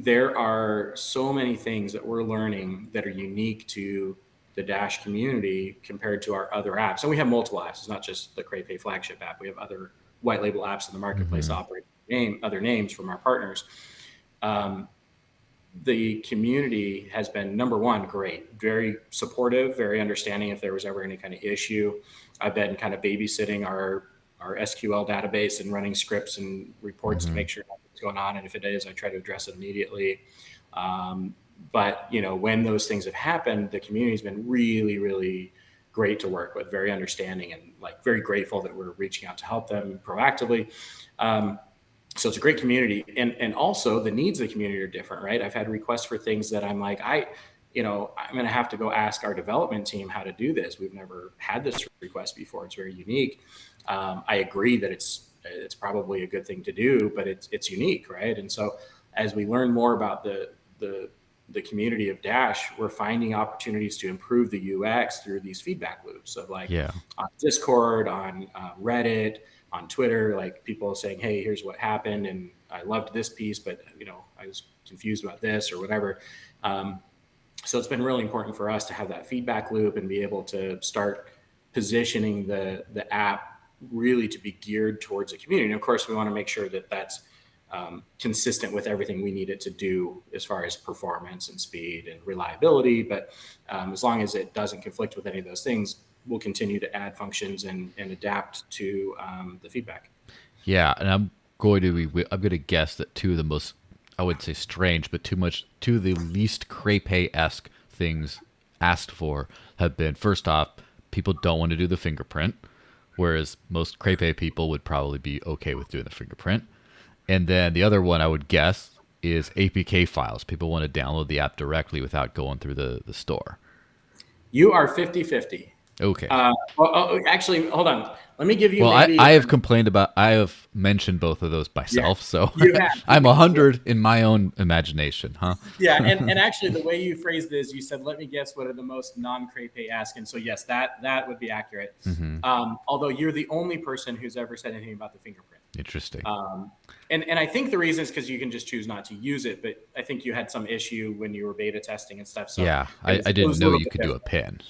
there are so many things that we're learning that are unique to the Dash community compared to our other apps. And we have multiple apps. It's not just the CrayPay flagship app. We have other white label apps in the marketplace Mm-hmm. operate other names from our partners. Um, the community has been, number one, great, very supportive, very understanding if there was ever any kind of issue. I've been kind of babysitting our SQL database and running scripts and reports to Mm-hmm. make sure nothing's going on. And if it is, I try to address it immediately. Um, but when those things have happened, the community's been really, really great to work with, very understanding, and like very grateful that we're reaching out to help them proactively. Um, so it's a great community, and also the needs of the community are different, right? I've had requests for things that I'm like, I'm going to have to go ask our development team how to do this. We've never had this request before. It's very unique. I agree that it's probably a good thing to do, but it's unique, right? And so as we learn more about the community of Dash, we're finding opportunities to improve the UX through these feedback loops of like Yeah. on Discord, on Reddit, on Twitter, like people saying, hey, here's what happened. And I loved this piece, but I was confused about this or whatever. So it's been really important for us to have that feedback loop and be able to start positioning the app really to be geared towards the community. And of course, we want to make sure that that's consistent with everything we need it to do as far as performance and speed and reliability. But as long as it doesn't conflict with any of those things, we'll continue to add functions and adapt to the feedback. Yeah, and I'm going to guess that two of the most, I wouldn't say strange, but two of the least CrayPay-esque things asked for have been, first off, people don't want to do the fingerprint, whereas most CrayPay people would probably be okay with doing the fingerprint. And then the other one I would guess is APK files. People want to download the app directly without going through the store. You are 50-50. Okay. Actually, hold on. Let me give you. Well, maybe I have mentioned both of those myself, so I'm 100 in my own imagination, huh? Yeah, and actually, the way you phrased this, you said, "Let me guess what are the most non-CrayPay ask," and so yes, that would be accurate. Mm-hmm. Although you're the only person who's ever said anything about the fingerprint. Interesting. And I think the reason is because you can just choose not to use it, but I think you had some issue when you were beta testing and stuff. So yeah, I didn't know you could do a PIN.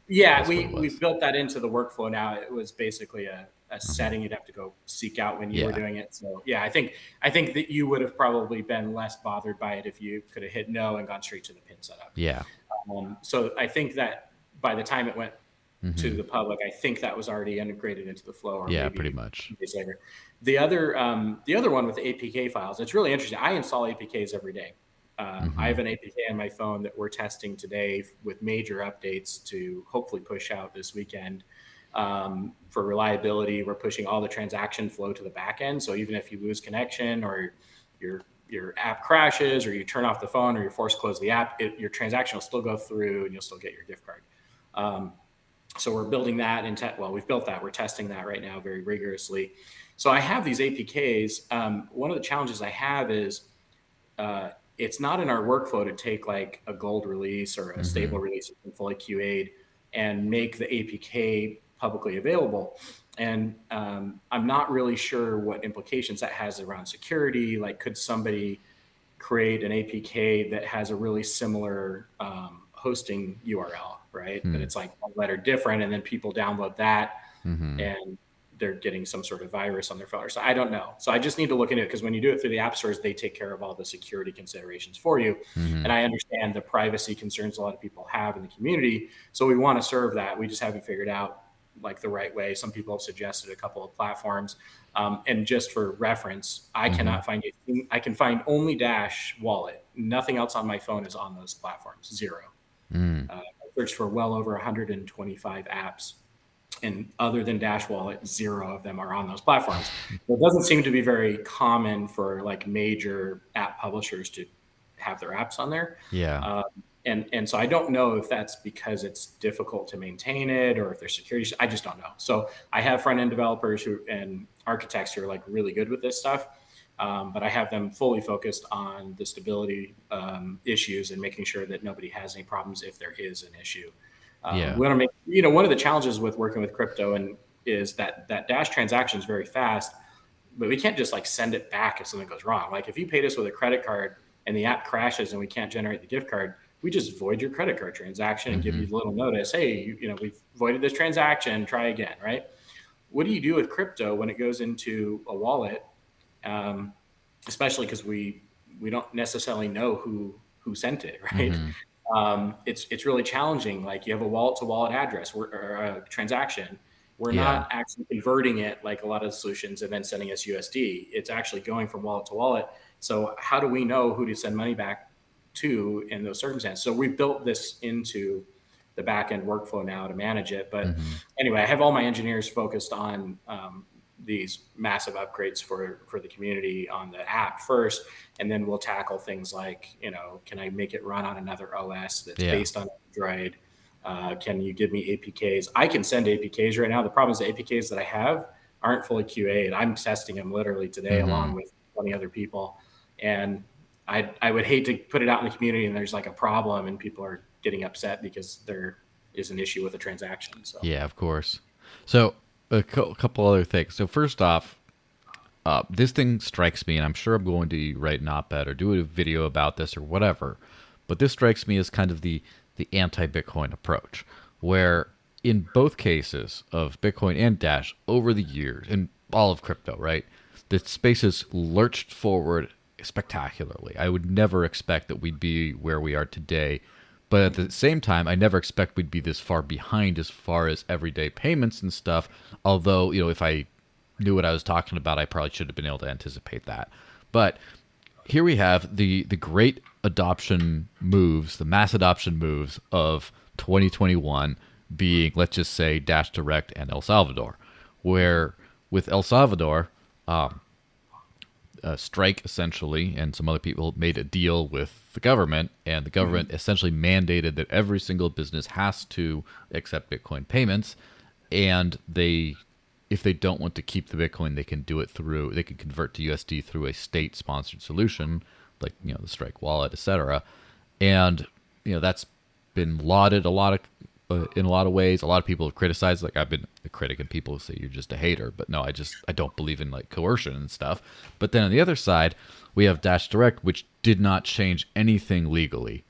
Yeah, we built that into the workflow now. It was basically a setting you'd have to go seek out when you were doing it. So yeah, I think that you would have probably been less bothered by it if you could have hit no and gone straight to the PIN setup. Yeah. So I think that by the time it went to the public, I think that was already integrated into the flow. Or yeah, maybe pretty much. Days later. The other one with the APK files, it's really interesting. I install APKs every day. I have an APK on my phone that we're testing today with major updates to hopefully push out this weekend. For reliability, we're pushing all the transaction flow to the back end. So even if you lose connection or your app crashes or you turn off the phone or you're forced to close the app, your transaction will still go through and you'll still get your gift card. So we're building that we've built that. We're testing that right now very rigorously. So I have these APKs. One of the challenges I have is it's not in our workflow to take like a gold release or a stable release and fully QA'd and make the APK publicly available. And I'm not really sure what implications that has around security. Like, could somebody create an APK that has a really similar hosting URL, right? But it's like one letter different, and then people download that and they're getting some sort of virus on their phone. So I don't know. So I just need to look into it, because when you do it through the app stores, they take care of all the security considerations for you. And I understand the privacy concerns a lot of people have in the community. So we want to serve that. We just haven't figured out like the right way. Some people have suggested a couple of platforms. And just for reference, I cannot find anything. I can find only Dash Wallet. Nothing else on my phone is on those platforms. Zero. I searched for well over 125 apps. And other than Dash Wallet, 0 of them are on those platforms. So it doesn't seem to be very common for like major app publishers to have their apps on there. Yeah. And so I don't know if that's because it's difficult to maintain it or if there's security. I just don't know. So I have front-end developers and architects who are like really good with this stuff. But I have them fully focused on the stability issues and making sure that nobody has any problems if there is an issue. We want to make, one of the challenges with working with crypto is that Dash transaction is very fast, but we can't just like send it back if something goes wrong. Like if you paid us with a credit card and the app crashes and we can't generate the gift card, we just void your credit card transaction and give you a little notice. Hey, we've voided this transaction, try again, right? What do you do with crypto when it goes into a wallet? Especially because we don't necessarily know who sent it, right? It's really challenging. Like you have a wallet to wallet address or a transaction. We're not actually converting it like a lot of solutions and then sending us USD. It's actually going from wallet to wallet. So how do we know who to send money back to in those circumstances? So we've built this into the back end workflow now to manage it. But anyway, I have all my engineers focused on these massive upgrades for the community on the app first, and then we'll tackle things like, can I make it run on another OS that's Yeah. based on Android? Can you give me APKs? I can send APKs right now. The problem is the APKs that I have aren't fully QA'd. I'm testing them literally today along with 20 other people. And I would hate to put it out in the community and there's like a problem and people are getting upset because there is an issue with a transaction. So Yeah, of course. So couple other things. So first off, this thing strikes me, and I'm sure I'm going to write an op-ed or do a video about this or whatever, but this strikes me as kind of the anti-Bitcoin approach, where in both cases of Bitcoin and Dash over the years, in all of crypto, right, the space has lurched forward spectacularly. I would never expect that we'd be where we are today. But at the same time, I never expect we'd be this far behind as far as everyday payments and stuff. Although, if I knew what I was talking about, I probably should have been able to anticipate that. But here we have the great adoption moves, the mass adoption moves of 2021 being, let's just say, DashDirect and El Salvador, where with El Salvador, Strike essentially and some other people made a deal with the government, and the government essentially mandated that every single business has to accept Bitcoin payments, and if they don't want to keep the Bitcoin, they can convert to USD through a state sponsored solution like the Strike wallet, etc. And that's been lauded in a lot of ways. A lot of people have criticized, like I've been a critic and people say you're just a hater, but no, I don't believe in like coercion and stuff. But then on the other side, we have DashDirect, which did not change anything legally,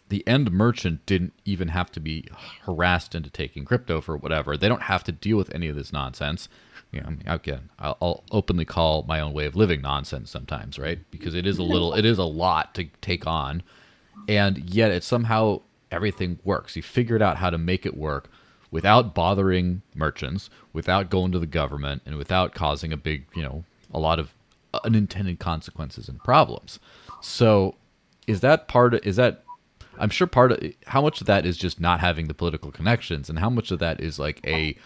the end merchant didn't even have to be harassed into taking crypto for whatever. They don't have to deal with any of this nonsense. Again, I'll openly call my own way of living nonsense sometimes, right? Because it is a lot to take on, and yet it somehow everything works. You figured out how to make it work without bothering merchants, without going to the government, and without causing a lot of unintended consequences and problems. So, I'm sure how much of that is just not having the political connections, and how much of that is like a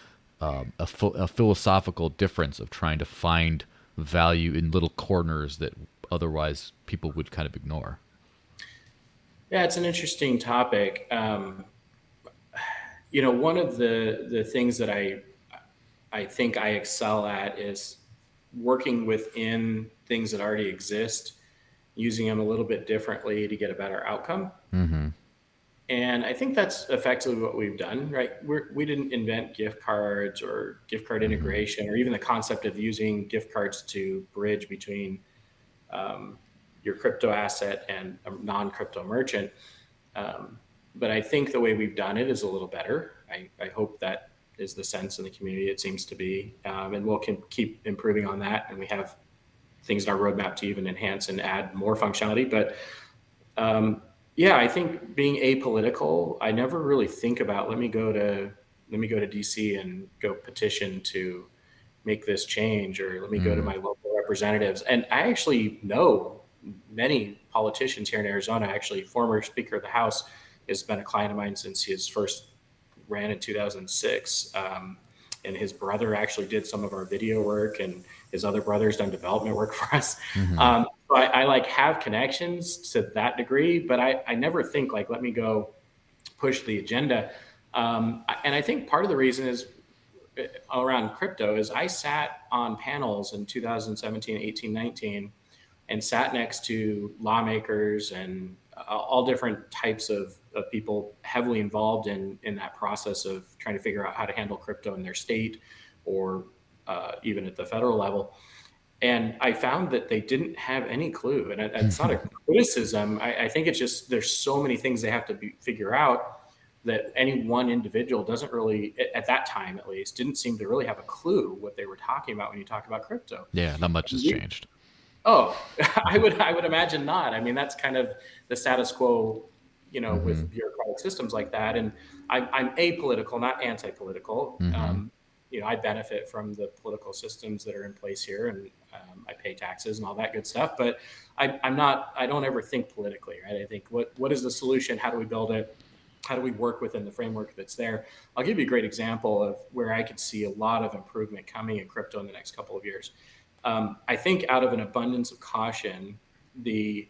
philosophical difference of trying to find value in little corners that otherwise people would kind of ignore. Yeah, it's an interesting topic. One of the things that I think I excel at is working within things that already exist, using them a little bit differently to get a better outcome. And I think that's effectively what we've done, right? We didn't invent gift cards or gift card integration, or even the concept of using gift cards to bridge between your crypto asset and a non-crypto merchant. But I think the way we've done it is a little better. I hope that is the sense in the community. It seems to be, and we'll keep improving on that. And we have things in our roadmap to even enhance and add more functionality. But I think being apolitical, I never really think about let me go to DC and go petition to make this change, or let me go to my local representatives. And I actually know many politicians here in Arizona. Actually, former Speaker of the House has been a client of mine since his first ran in 2006. And his brother actually did some of our video work, and his other brother's done development work for us. So I like have connections to that degree, but I never think like, let me go push the agenda. And I think part of the reason is around crypto is I sat on panels in 2017, 18, 19, and sat next to lawmakers and all different types of people heavily involved in that process of trying to figure out how to handle crypto in their state, or even at the federal level. And I found that they didn't have any clue. And it's not a criticism. I think it's just there's so many things they have to figure out that any one individual doesn't really, at that time at least, didn't seem to really have a clue what they were talking about when you talk about crypto. Yeah, not much has changed. Oh, I would imagine not. I mean, that's kind of the status quo, with bureaucratic systems like that. And I'm apolitical, not anti-political. I benefit from the political systems that are in place here, and I pay taxes and all that good stuff. But I don't ever think politically, right? I think what is the solution? How do we build it? how do we work within the framework that's there? I'll give you a great example of where I could see a lot of improvement coming in crypto in the next couple of years. I think out of an abundance of caution, the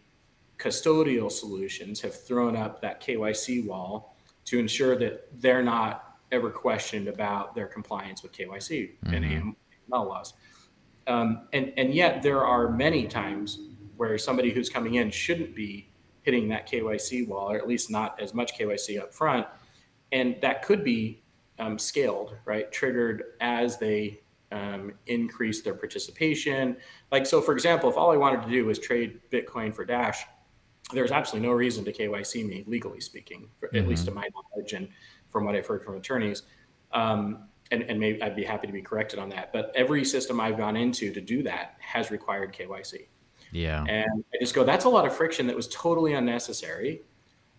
custodial solutions have thrown up that KYC wall to ensure that they're not ever questioned about their compliance with KYC and AML laws. And yet there are many times where somebody who's coming in shouldn't be hitting that KYC wall, or at least not as much KYC up front. And that could be scaled, right? Triggered as they increase their participation. Like, so for example, if all I wanted to do was trade Bitcoin for Dash, there's absolutely no reason to KYC me, legally speaking, at least to my knowledge and from what I've heard from attorneys. And maybe I'd be happy to be corrected on that. But every system I've gone into to do that has required KYC. Yeah. And I just go, that's a lot of friction that was totally unnecessary.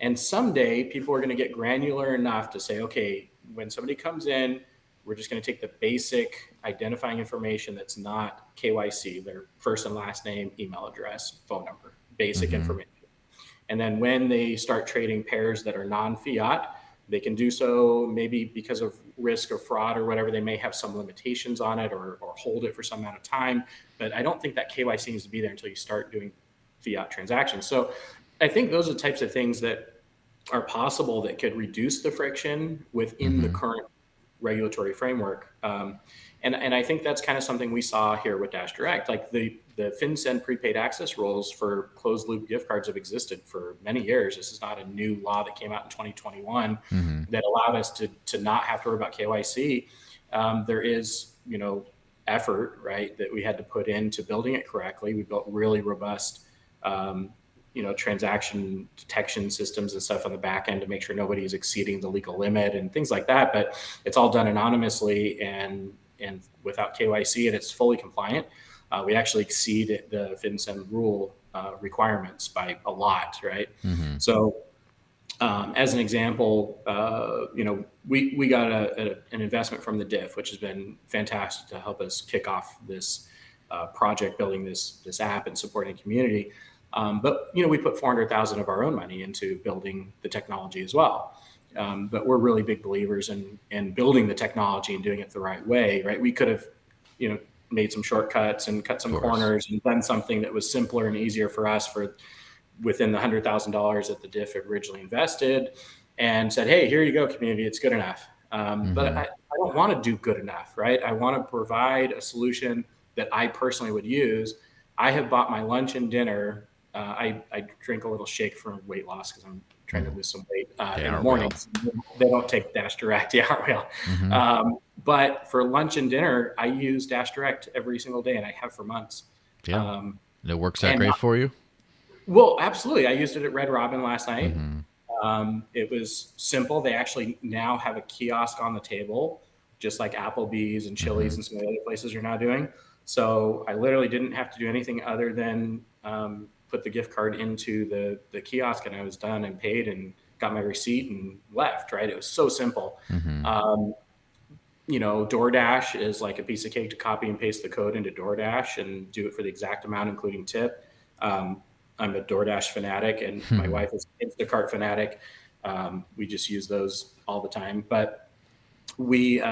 And someday people are going to get granular enough to say, okay, when somebody comes in, we're just going to take the basic identifying information that's not KYC, their first and last name, email address, phone number, basic information. And then when they start trading pairs that are non-fiat, they can do so maybe because of risk or fraud or whatever. They may have some limitations on it or hold it for some amount of time. But I don't think that KYC needs to be there until you start doing fiat transactions. So I think those are the types of things that are possible that could reduce the friction within the current regulatory framework. And I think that's kind of something we saw here with DashDirect. Like the FinCEN prepaid access rules for closed loop gift cards have existed for many years. This is not a new law that came out in 2021 that allowed us to not have to worry about KYC. There is, effort, right, that we had to put into building it correctly. We built really robust, transaction detection systems and stuff on the back end to make sure nobody is exceeding the legal limit and things like that. But it's all done anonymously and without KYC, and it's fully compliant. We actually exceed the FinCEN rule requirements by a lot, right? So as an example, we got an investment from the DIF, which has been fantastic to help us kick off this project, building this app and supporting the community. But we put 400,000 of our own money into building the technology as well. But we're really big believers in building the technology and doing it the right way, right? We could have, made some shortcuts and cut some corners and done something that was simpler and easier for us for within the $100,000 that the DIF had originally invested, and said, hey, here you go, community, it's good enough. But I don't want to do good enough, right? I want to provide a solution that I personally would use. I have bought my lunch and dinner. I drink a little shake for weight loss because I'm trying to lose some weight in the mornings. They don't take DashDirect. Yeah, aren't real. But for lunch and dinner, I use DashDirect every single day, and I have for months. Yeah. And it works out great for you? Well, absolutely. I used it at Red Robin last night. It was simple. They actually now have a kiosk on the table, just like Applebee's and Chili's and some of the other places are now doing. So I literally didn't have to do anything other than put the gift card into the kiosk, and I was done and paid and got my receipt and left, right? It was so simple. DoorDash is like a piece of cake to copy and paste the code into DoorDash and do it for the exact amount, including tip. I'm a DoorDash fanatic, and my wife is an Instacart fanatic. We just use those all the time. But we're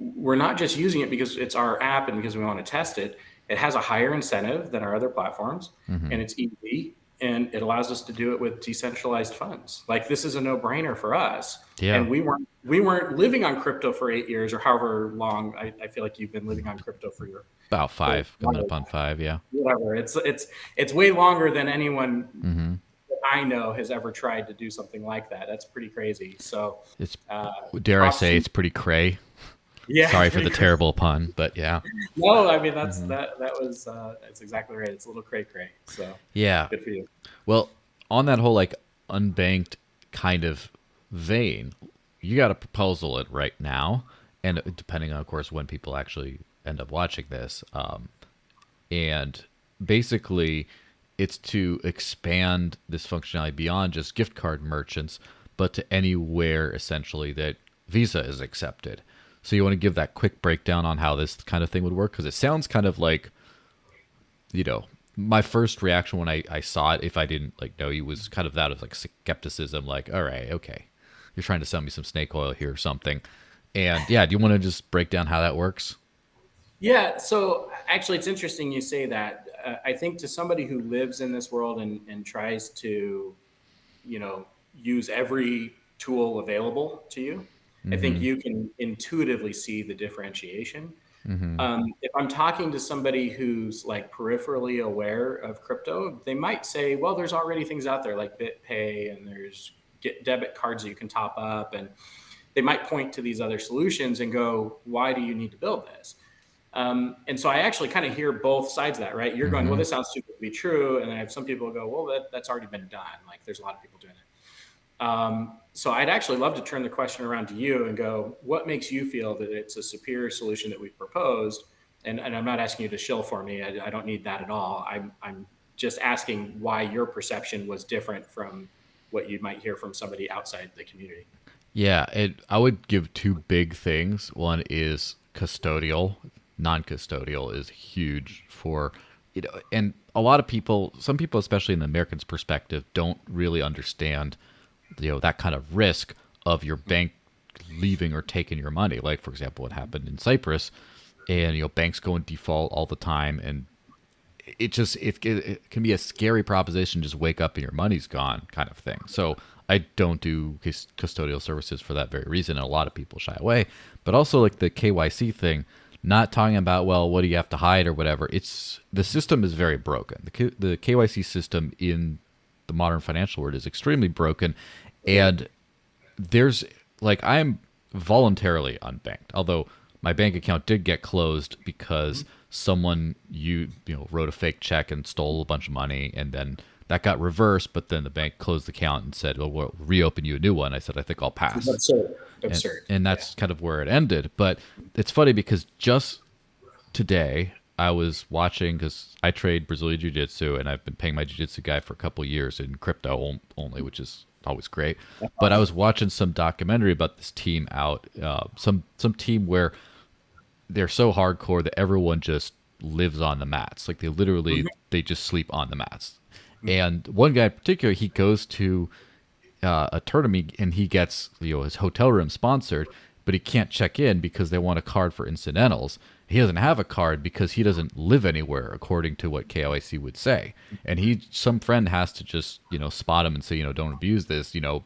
not just using it because it's our app and because we want to test it. It has a higher incentive than our other platforms, and it's easy, and it allows us to do it with decentralized funds. Like, this is a no-brainer for us. Yeah. And we weren't living on crypto for 8 years or however long. I feel like you've been living on crypto for about 5, coming up on 5, yeah. Whatever. It's way longer than anyone that I know has ever tried to do something like that. That's pretty crazy. So it's dare I say it's pretty cray. Yeah. Sorry for the terrible pun, but yeah. No, I mean that's exactly right. It's a little cray. So yeah, good for you. Well, on that whole like unbanked kind of vein, you got a proposal it right now, and depending on, of course, when people actually end up watching this, and basically it's to expand this functionality beyond just gift card merchants, but to anywhere essentially that Visa is accepted. So you want to give that quick breakdown on how this kind of thing would work? Because it sounds kind of like, my first reaction when I saw it, if I didn't know you, was kind of that of like skepticism, like, all right, okay. you're trying to sell me some snake oil here or something. And yeah, do you want to just break down how that works? Yeah. So actually, it's interesting you say that. I think to somebody who lives in this world and tries to, use every tool available to you, I think Mm-hmm. you can intuitively see the differentiation. Mm-hmm. If I'm talking to somebody who's like peripherally aware of crypto, they might say, well, there's already things out there like BitPay and there's get debit cards that you can top up. And they might point to these other solutions and go, why do you need to build this? And so I actually kind of hear both sides of that, right? You're going, well, Mm-hmm. this sounds too good to be true. And I have some people who go, well, that's already been done. Like there's a lot of people doing it. So I'd actually love to turn the question around to you and go, what makes you feel that it's a superior solution that we've proposed? And I'm not asking you to shill for me. I don't need that at all. I'm just asking why your perception was different from what you might hear from somebody outside the community. Yeah, I would give two big things. One is custodial. Non-custodial is huge for, and a lot of people, some people, especially in the Americans' perspective, don't really understand, that kind of risk of your bank leaving or taking your money. Like, for example, what happened in Cyprus, and banks go in default all the time, and it can be a scary proposition. Just wake up and your money's gone, kind of thing. So I don't do custodial services for that very reason, and a lot of people shy away. But also like the KYC thing, not talking about, well, what do you have to hide or whatever. It's the system is very broken. The KYC system in the modern financial world is extremely broken, and there's like I'm voluntarily unbanked, although my bank account did get closed because someone wrote a fake check and stole a bunch of money, and then that got reversed. But then the bank closed the account and said, "Well, we'll reopen you a new one." I said, "I think I'll It's pass," absurd. and Absurd. and Yeah. that's kind of where it ended. But it's funny because just today I was watching because I trade Brazilian Jiu Jitsu and I've been paying my Jiu Jitsu guy for a couple of years in crypto only, which is always great. That's But I awesome. was watching some documentary about this team out, some team where they're so hardcore that everyone just lives on the mats. Like they just sleep on the mats. And one guy in particular, he goes to a tournament and he gets his hotel room sponsored, but he can't check in because they want a card for incidentals. He doesn't have a card because he doesn't live anywhere according to what KYC would say. And some friend has to just spot him and say don't abuse this. Yeah.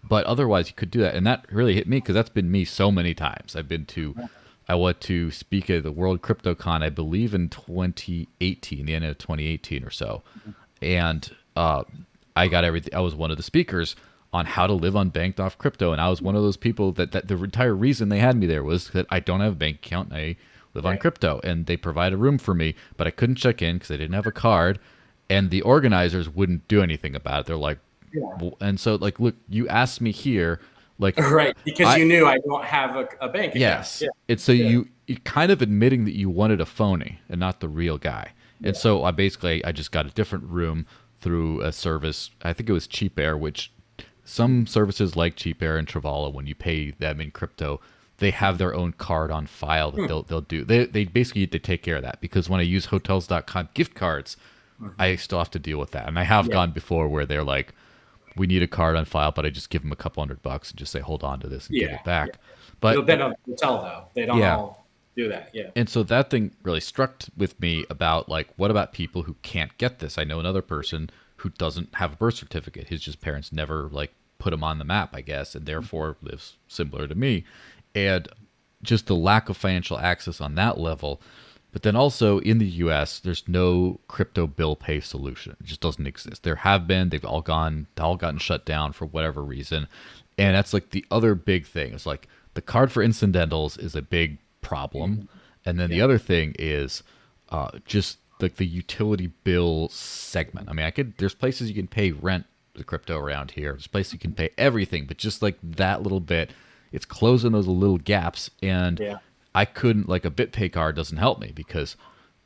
But otherwise you could do that. And that really hit me because that's been me so many times. I went to speak at the World CryptoCon, I believe in 2018, the end of 2018 or so. And I got everything. I was one of the speakers on how to live unbanked off crypto. And I was one of those people that the entire reason they had me there was that I don't have a bank account and I live on Right. crypto. And they provide a room for me, but I couldn't check in because I didn't have a card. And the organizers wouldn't do anything about it. They're like, Yeah. and so like, look, you asked me here, like, Right. Because I, you knew I don't have a bank account. yes. Yeah. It's so Yeah. you kind of admitting that you wanted a phony and not the real guy. And Yeah. so I just got a different room through a service. I think it was Cheap Air, which some services like Cheap Air and Travala, when you pay them in crypto, they have their own card on file that they'll do. They basically need to take care of that because when I use hotels.com gift cards, I still have to deal with that. And I have Yeah. gone before where they're like, we need a card on file, but I just give them a couple $100 and just say, hold on to this and give Yeah. it Yeah. back. They But don't tell though. They don't yeah. all do that. Yeah. And so that thing really struck with me about like, what about people who can't get this? I know another person who doesn't have a birth certificate. His just parents never like put him on the map, I guess, and therefore lives similar to me. And just the lack of financial access on that level. But then also in the US, there's no crypto bill pay solution. It just doesn't exist. There have been, they've all gotten shut down for whatever reason. And that's like the other big thing. It's like the card for incidentals is a big problem. And then the other thing is just like the utility bill segment. I mean, there's places you can pay rent the crypto around here. There's places you can pay everything, but just like that little bit, it's closing those little gaps. And Yeah. I couldn't, like a BitPay card doesn't help me because,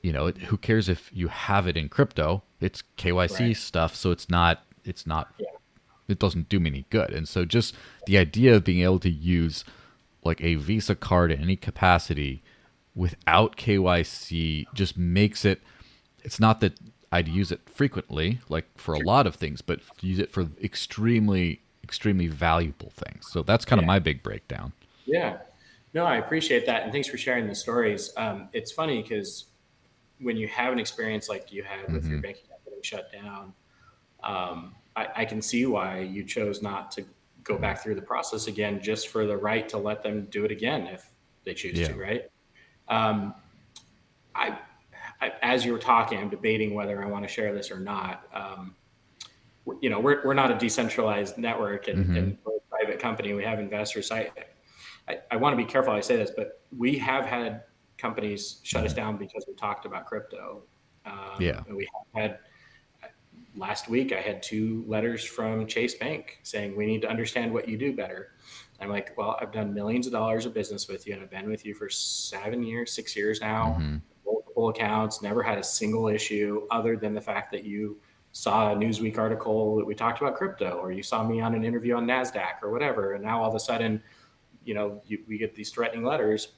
who cares if you have it in crypto? It's KYC Right. stuff. So it's not, Yeah. it doesn't do me any good. And so just the idea of being able to use like a Visa card in any capacity without KYC just makes it's not that I'd use it frequently, like for a lot of things, but use it for extremely extremely valuable things. So that's kind of Yeah. my big breakdown. Yeah. No, I appreciate that. And thanks for sharing the stories. It's funny because when you have an experience like you had with your Hmm. bank account getting shut down, I can see why you chose not to go back through the process again, just for the right to let them do it again if they choose Yeah. to, right? Um, I, as you were talking, I'm debating whether I want to share this or not. We're not a decentralized network, Hmm. and we're a private company. We have investors. I want to be careful how I say this, but we have had companies shut us Hmm. down because we talked about crypto. Yeah. And we have had last week, I had 2 letters from Chase Bank saying, we need to understand what you do better. I'm like, well, I've done millions of dollars of business with you, and I've been with you for 7 years, 6 years now, Hmm. multiple accounts, never had a single issue other than the fact that you saw a Newsweek article that we talked about crypto, or you saw me on an interview on NASDAQ or whatever. And now all of a sudden, we get these threatening letters.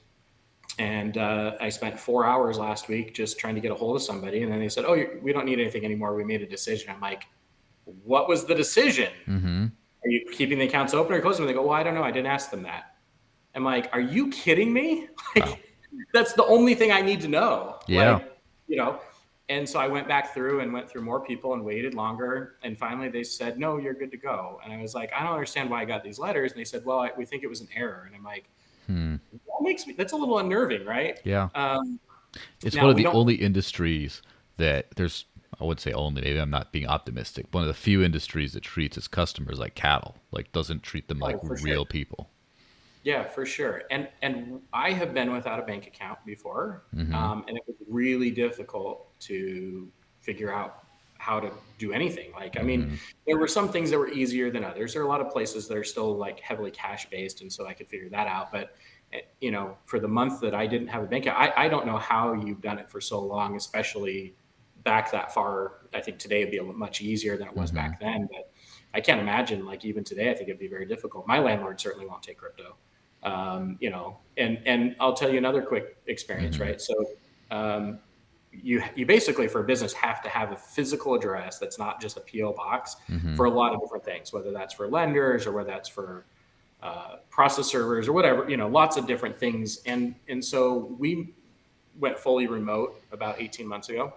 And I spent 4 hours last week just trying to get a hold of somebody. And then they said, oh, we don't need anything anymore. We made a decision. I'm like, what was the decision? Hmm. Are you keeping the accounts open or closing them? They go, well, I don't know. I didn't ask them that. I'm like, are you kidding me? Wow. Like, that's the only thing I need to know. Yeah. You know, and so I went back through and went through more people and waited longer. And finally they said, no, you're good to go. And I was like, I don't understand why I got these letters. And they said, well, we think it was an error. And I'm like, Hmm. that's a little unnerving, right? Yeah. Um, It's one Now of we the don't. only industries that there's, I wouldn't say only, maybe I'm not being optimistic. One of the few industries that treats its customers like cattle, like doesn't treat them like Oh, for sure. real people. Yeah, for sure. And I have been without a bank account before, Hmm. and it was really difficult to figure out how to do anything. Like, I mean, Hmm. there were some things that were easier than others. There are a lot of places that are still like heavily cash based, and so I could figure that out. But for the month that I didn't have a bank account, I don't know how you've done it for so long, especially back that far. I think today would be much easier than it was Hmm. back then. But I can't imagine, like, even today, I think it'd be very difficult. My landlord certainly won't take crypto. And I'll tell you another quick experience, Hmm. right? So um, you basically, for a business, have to have a physical address that's not just a PO box Hmm. for a lot of different things, whether that's for lenders or whether that's for process servers or whatever, lots of different things. And so we went fully remote about 18 months ago,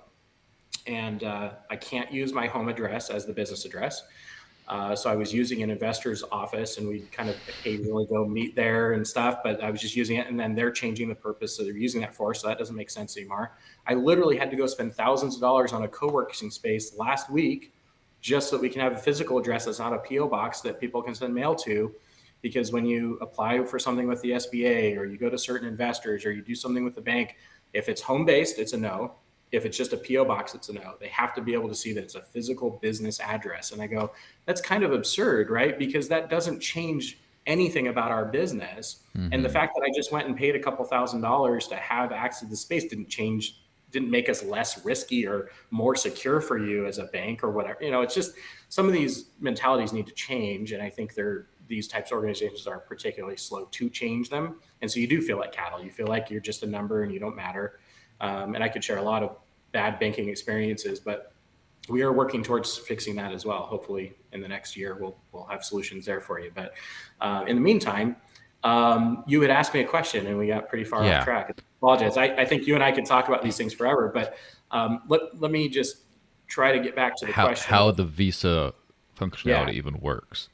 and I can't use my home address as the business address. So I was using an investor's office, and we'd kind of occasionally go meet there and stuff, but I was just using it. And then they're changing the purpose. So they're using that for us. So that doesn't make sense anymore. I literally had to go spend thousands of dollars on a co-working space last week just so that we can have a physical address that's not a PO box that people can send mail to. Because when you apply for something with the SBA, or you go to certain investors, or you do something with the bank, if it's home based, it's a no. If it's just a PO box, it's a no. They have to be able to see that it's a physical business address. And I go, that's kind of absurd, right? Because that doesn't change anything about our business. And the Hmm. fact that I just went and paid a couple $1,000s to have access to the space didn't make us less risky or more secure for you as a bank or whatever. It's just some of these mentalities need to change. And I think these types of organizations are particularly slow to change them. And so you do feel like cattle. You feel like you're just a number and you don't matter. And I could share a lot of bad banking experiences, but we are working towards fixing that as well. Hopefully, in the next year, we'll have solutions there for you. But in the meantime, you had asked me a question, and we got pretty far off Yeah. track. I apologize. I think you and I could talk about these things forever, but let me just try to get back to the question How of, the Visa yeah, functionality even works.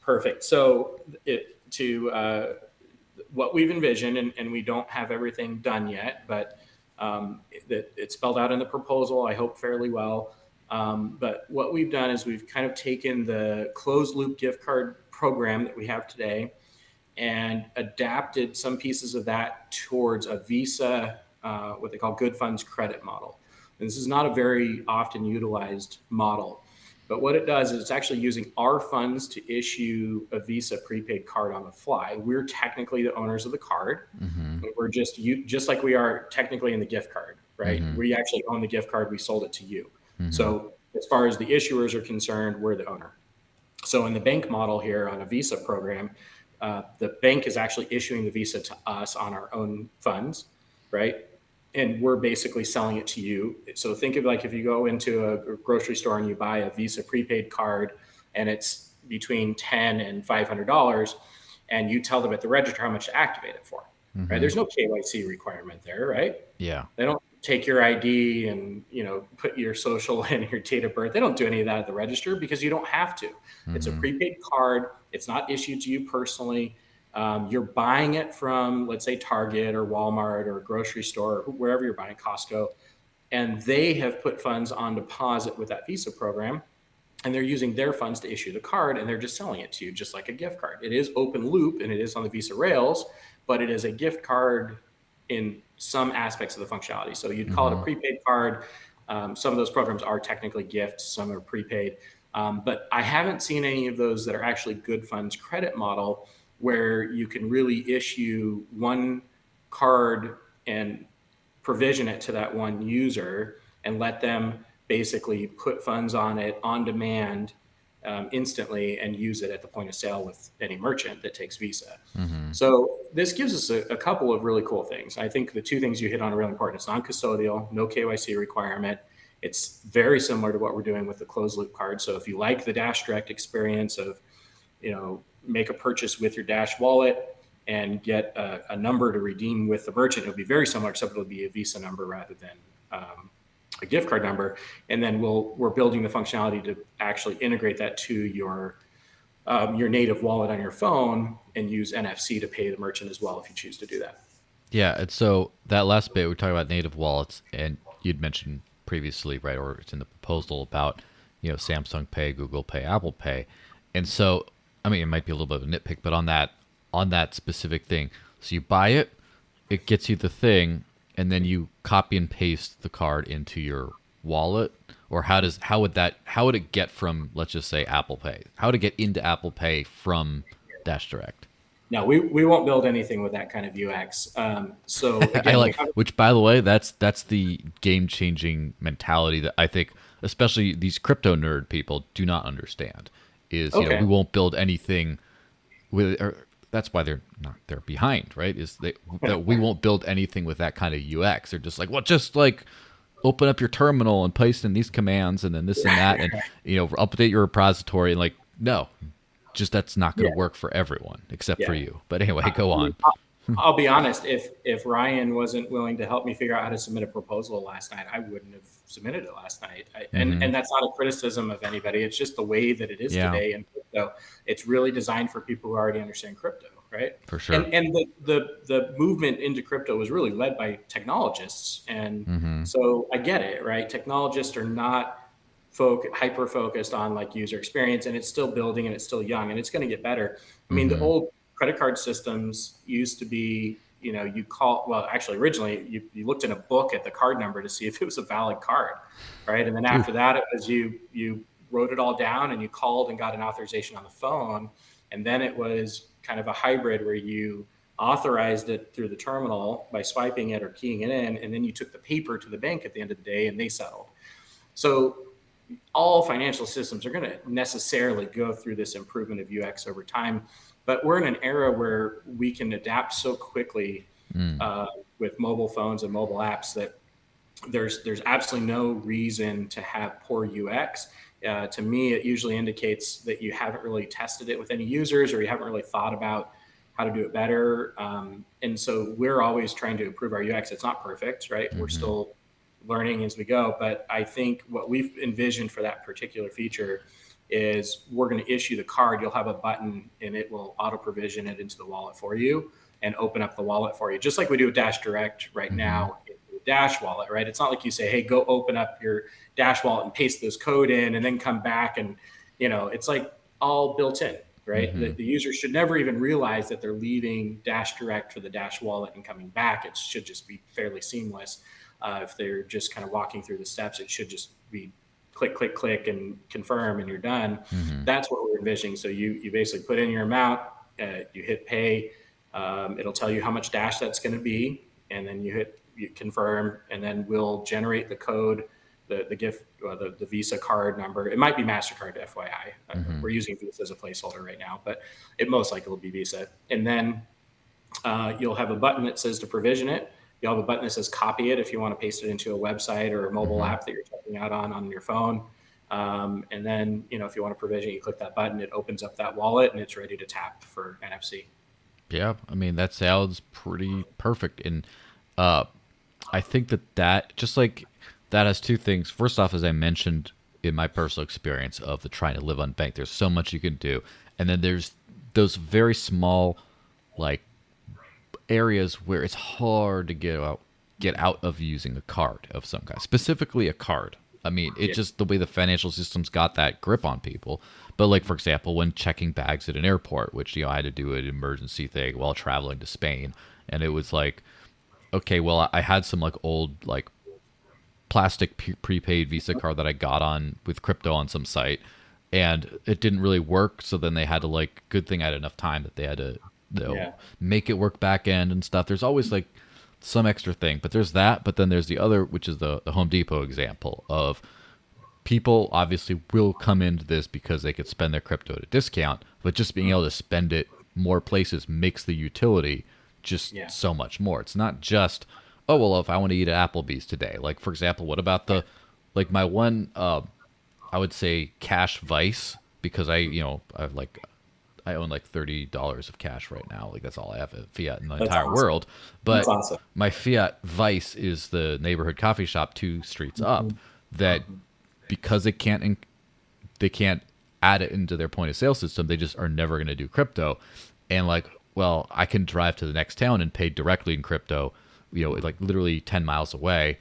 perfect. So to what we've envisioned, and we don't have everything done yet, but it's spelled out in the proposal, I hope fairly well. But what we've done is we've kind of taken the closed loop gift card program that we have today and adapted some pieces of that towards a Visa, what they call good funds credit model. And this is not a very often utilized model. But what it does is it's actually using our funds to issue a Visa prepaid card on the fly. We're technically the owners of the card. Hmm. We're just like we are technically in the gift card, right? Hmm. We actually own the gift card. We sold it to you. Hmm. So as far as the issuers are concerned, we're the owner. So in the bank model here on a Visa program, the bank is actually issuing the Visa to us on our own funds, right? And we're basically selling it to you. So think of like if you go into a grocery store and you buy a Visa prepaid card, and it's between $10 and $500, and you tell them at the register how much to activate it for. Right? There's no KYC requirement there, right? Yeah. They don't take your ID and put your social and your date of birth. They don't do any of that at the register because you don't have to. It's a prepaid card. It's not issued to you personally. You're buying it from, let's say, Target or Walmart or a grocery store, or wherever you're buying, Costco, and they have put funds on deposit with that Visa program, and they're using their funds to issue the card, and they're just selling it to you just like a gift card. It is open loop, and it is on the Visa rails, but it is a gift card in some aspects of the functionality. So you'd call it a prepaid card. Some of those programs are technically gifts, some are prepaid. But I haven't seen any of those that are actually good funds credit model where you can really issue one card and provision it to that one user and let them basically put funds on it on demand instantly and use it at the point of sale with any merchant that takes Visa. So this gives us a couple of really cool things. I think the two things you hit on are really important. It's non-custodial, no KYC requirement. It's very similar to what we're doing with the closed loop card. So if you like the DashDirect experience of, make a purchase with your Dash wallet and get a number to redeem with the merchant, it'll be very similar, except it'll be a Visa number rather than a gift card number. And then we're building the functionality to actually integrate that to your native wallet on your phone and use NFC to pay the merchant as well if you choose to do that. Yeah, and so that last bit, we talked about native wallets, and you'd mentioned previously, right, or it's in the proposal about, Samsung Pay, Google Pay, Apple Pay. And so, I mean, it might be a little bit of a nitpick, but on that specific thing, so you buy it, it gets you the thing, and then you copy and paste the card into your wallet, or how would it get from, let's just say, Apple Pay? How would it get into Apple Pay from DashDirect? No, we won't build anything with that kind of UX. So again, which, by the way, that's the game changing mentality that I think, especially these crypto nerd people, do not understand. Is we won't build anything with. Or that's why they're behind, right? That we won't build anything with that kind of UX. They're just like, well, just like open up your terminal and paste in these commands and then this and that, and update your repository, and like, no. Just that's not going to work for everyone except for you. But anyway, go on. I'll be honest. If Ryan wasn't willing to help me figure out how to submit a proposal last night, I wouldn't have submitted it last night. And that's not a criticism of anybody. It's just the way that it is today in crypto. It's really designed for people who already understand crypto, right? For sure. And the movement into crypto was really led by technologists, and so I get it, right? Technologists are not hyper focused on like user experience, and it's still building and it's still young and it's going to get better. I mean, the old credit card systems used to be, actually originally you looked in a book at the card number to see if it was a valid card, right? And then after that, it was you wrote it all down and you called and got an authorization on the phone. And then it was kind of a hybrid where you authorized it through the terminal by swiping it or keying it in, and then you took the paper to the bank at the end of the day and they settled. So all financial systems are going to necessarily go through this improvement of UX over time, but we're in an era where we can adapt so quickly with mobile phones and mobile apps that there's absolutely no reason to have poor UX. To me, it usually indicates that you haven't really tested it with any users, or you haven't really thought about how to do it better. And so we're always trying to improve our UX. It's not perfect, right? We're still learning as we go. But I think what we've envisioned for that particular feature is we're going to issue the card. You'll have a button and it will auto provision it into the wallet for you and open up the wallet for you, just like we do with DashDirect right now in the Dash wallet, right? It's not like you say, hey, go open up your Dash wallet and paste this code in and then come back, and it's like all built in, right? The user should never even realize that they're leaving DashDirect for the Dash wallet and coming back. It should just be fairly seamless. If they're just kind of walking through the steps, it should just be click, click, click, and confirm, and you're done. That's what we're envisioning. So you basically put in your amount, you hit pay, it'll tell you how much Dash that's going to be, and then you confirm, and then we'll generate the code, the gift, the Visa card number. It might be MasterCard, FYI. We're using Visa as a placeholder right now, but it most likely will be Visa. And then you'll have a button that says to provision it. You'll have a button that says copy it if you want to paste it into a website or a mobile app that you're checking out on your phone. And then, if you want to provision, you click that button, it opens up that wallet and it's ready to tap for NFC. Yeah, I mean that sounds pretty perfect, and uh, I think that just like that has two things. First off, as I mentioned in my personal experience of the trying to live unbanked, there's so much you can do, and then there's those very small like areas where it's hard to get out of using a card of some kind, specifically a card. I mean, it Yeah. just the way the financial system's got that grip on people. But like for example, when checking bags at an airport, which I had to do an emergency thing while traveling to Spain, and it was like, okay, well I had some like old like plastic prepaid Visa card that I got on with crypto on some site, and it didn't really work. So then they had to like, good thing I had enough time that they had to Yeah. make it work back end and stuff. There's always like some extra thing, but there's that. But then there's the other, which is the Home Depot example of people obviously will come into this because they could spend their crypto at a discount, but just being able to spend it more places makes the utility just Yeah. so much more. It's not just, oh well, if I want to eat at Applebee's today, like for example, what about the like my one I would say cash vice, because I own like $30 of cash right now. Like that's all I have at fiat in the That's entire awesome. world. That's But awesome. my fiat vice is the neighborhood coffee shop 2 streets up that, because they can't add it into their point of sale system, they just are never going to do crypto. And like, well, I can drive to the next town and pay directly in crypto, like literally 10 miles away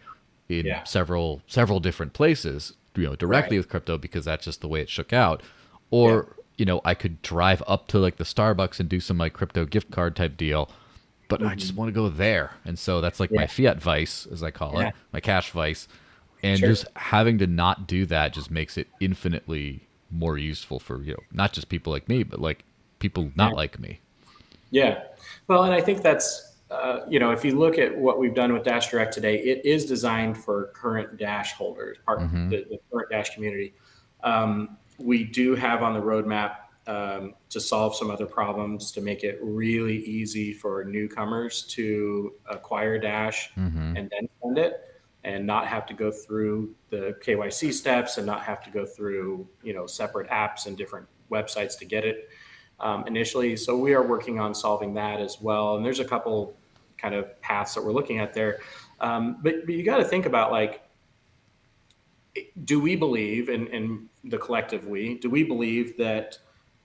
in Yeah. several different places, Right. directly with crypto, because that's just the way it shook out. Yeah. Or, I could drive up to like the Starbucks and do some like crypto gift card type deal, but I just Hmm. want to go there. And so that's like my Yeah. fiat vice, as I call it, Yeah. my cash vice. And Sure. just having to not do that just makes it infinitely more useful for, not just people like me, but like people Yeah. not like me. Yeah. Well, and I think that's, if you look at what we've done with Dash Direct today, it is designed for current Dash holders, Mm-hmm. the current Dash community. We do have on the roadmap to solve some other problems to make it really easy for newcomers to acquire Dash Mm-hmm. and then spend it, and not have to go through the KYC steps and not have to go through, separate apps and different websites to get it initially. So we are working on solving that as well. And there's a couple kind of paths that we're looking at there. But you got to think about, like, do we believe in the collective do we believe that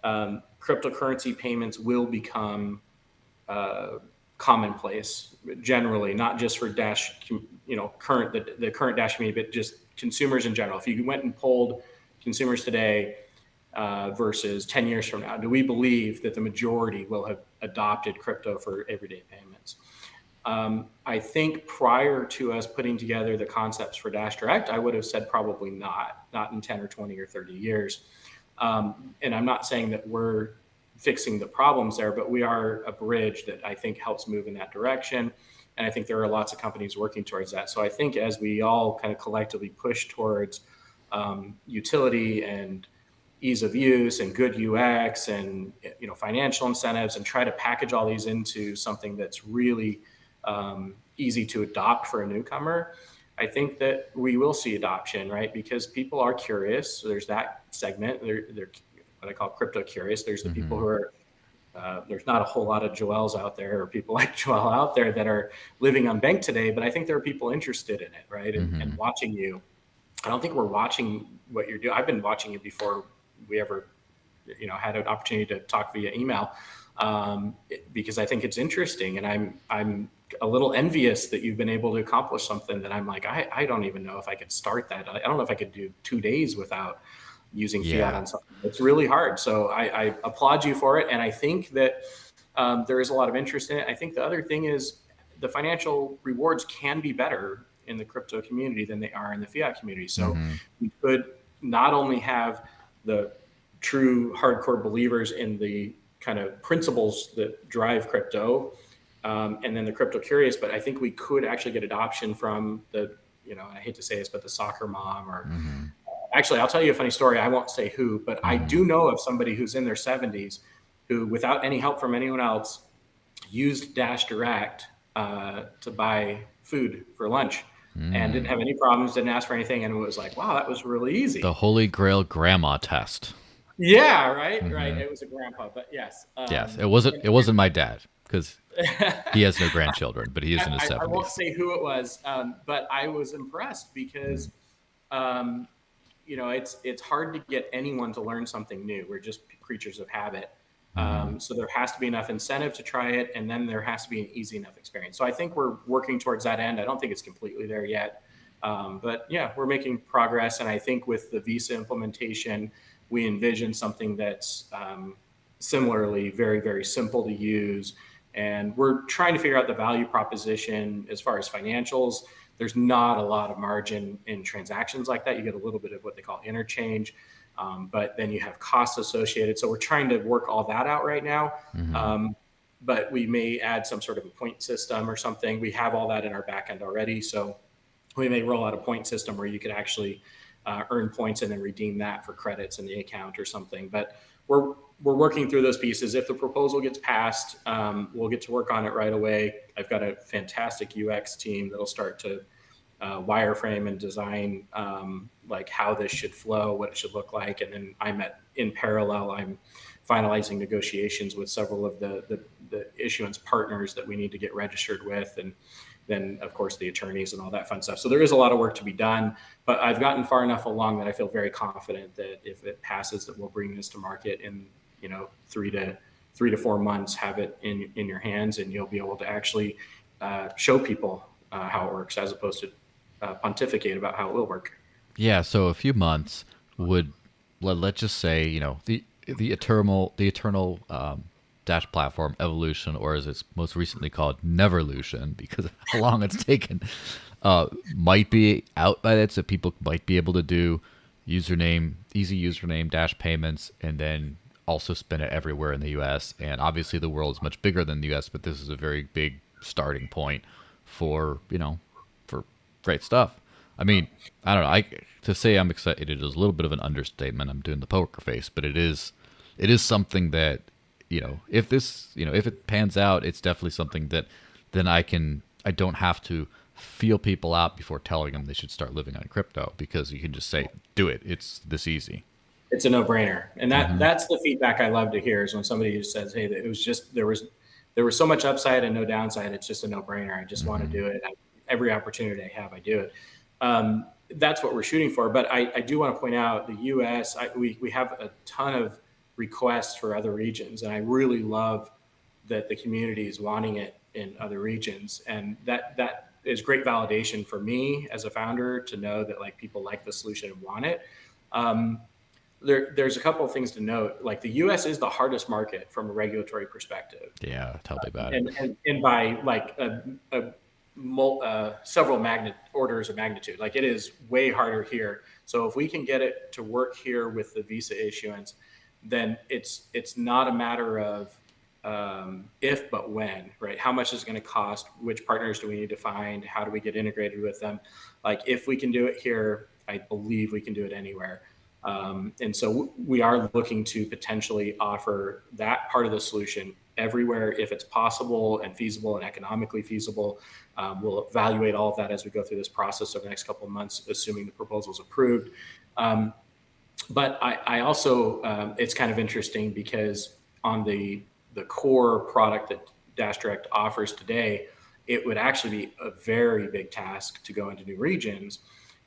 cryptocurrency payments will become uh, commonplace generally, not just for Dash, the current Dash community, but just consumers in general? If you went and polled consumers today versus 10 years from now, do we believe that the majority will have adopted crypto for everyday payments? I think prior to us putting together the concepts for Dash Direct, I would have said probably not in 10 or 20 or 30 years. And I'm not saying that we're fixing the problems there, but we are a bridge that I think helps move in that direction. And I think there are lots of companies working towards that. So I think as we all kind of collectively push towards utility and ease of use and good UX and financial incentives, and try to package all these into something that's really easy to adopt for a newcomer, I think that we will see adoption, right? Because people are curious. So there's that segment. They're what I call crypto curious. There's the people Mm-hmm. who are there's not a whole lot of Joels out there or people like Joel out there that are living unbanked today, but I think there are people interested in it, right? And Mm-hmm. watching you. I don't think we're watching what you're doing. I've been watching you before we ever, had an opportunity to talk via email, because I think it's interesting, and I'm a little envious that you've been able to accomplish something that I'm like, I don't even know if I could start that. I don't know if I could do 2 days without using fiat Yeah. on something. It's really hard. So I applaud you for it, and I think that there is a lot of interest in it. I think the other thing is the financial rewards can be better in the crypto community than they are in the fiat community. So Mm-hmm. we could not only have the true hardcore believers in the kind of principles that drive crypto, and then the crypto curious, but I think we could actually get adoption from the, I hate to say this, but the soccer mom, or Mm-hmm. actually, I'll tell you a funny story. I won't say who, but I Mm-hmm. do know of somebody who's in their 70s who, without any help from anyone else, used Dash Direct to buy food for lunch. and didn't have any problems, didn't ask for anything. And it was like, wow, that was really The easy. Holy Grail grandma test. Yeah, right, right. It was a grandpa, but yes. Yes, it wasn't. It wasn't my dad because he has no grandchildren, but he is in his I won't 70s. say who it was, but I was impressed because um, it's hard to get anyone to learn something new. We're just creatures of habit. Mm-hmm. So there has to be enough incentive to try it, and then there has to be an easy enough experience. So I think we're working towards that end. I don't think it's completely there yet, but yeah, we're making progress. And I think with the Visa implementation, we envision something that's similarly very, very simple to use. And we're trying to figure out the value proposition as far as financials. There's not a lot of margin in transactions like that. You get a little bit of what they call interchange, but then you have costs associated. So we're trying to work all that out right now. Mm-hmm. But we may add some sort of a point system or something. We have all that in our backend already. So we may roll out a point system where you could actually earn points and then redeem that for credits in the account or something. But we're working through those pieces. If the proposal gets passed, we'll get to work on it right away. I've got a fantastic UX team that'll start to wireframe and design like how this should flow, what it should look like, and then in parallel. I'm finalizing negotiations with several of the issuance partners that we need to get registered with, and then of course the attorneys and all that fun stuff. So there is a lot of work to be done, but I've gotten far enough along that I feel very confident that if it passes, that we'll bring this to market in 3 to 4 months, have it in your hands, and you'll be able to actually show people how it works, as opposed to pontificate about how it will work. Yeah, so a few months would let's just say the eternal Dash platform evolution, or as it's most recently called, Neverlution, because of how long it's taken, might be out by that, so people might be able to do easy username Dash payments, and then also spin it everywhere in the U.S. And obviously, the world is much bigger than the U.S., but this is a very big starting point for for great stuff. I mean, I don't know. To say I'm excited is a little bit of an understatement. I'm doing the poker face, but it is something that if it pans out, it's definitely something that then I don't have to feel people out before telling them they should start living on crypto, because you can just say, do it. It's this easy. It's a no-brainer, and Mm-hmm. that's the feedback I love to hear, is when somebody just says, "Hey, it was just there was so much upside and no downside. It's just a no-brainer. I just want to Mm-hmm. do it. Every opportunity I have, I do it." That's what we're shooting for. But I do want to point out the U.S. We have a ton of requests for other regions, and I really love that the community is wanting it in other regions, and that is great validation for me as a founder to know that like people like the solution and want it. Um, there's a couple of things to note. Like the U.S. is the hardest market from a regulatory perspective, Yeah, tell me about it. and by like several orders of magnitude. Like it is way harder here. So if we can get it to work here with the visa issuance, then it's not a matter of if, but when, right? How much is it going to cost? Which partners do we need to find? How do we get integrated with them? Like if we can do it here, I believe we can do it anywhere. And so we are looking to potentially offer that part of the solution everywhere if it's possible and feasible and economically feasible. We'll evaluate all of that as we go through this process over the next couple of months, assuming the proposal is approved. But I also, it's kind of interesting because on the core product that DashDirect offers today, it would actually be a very big task to go into new regions.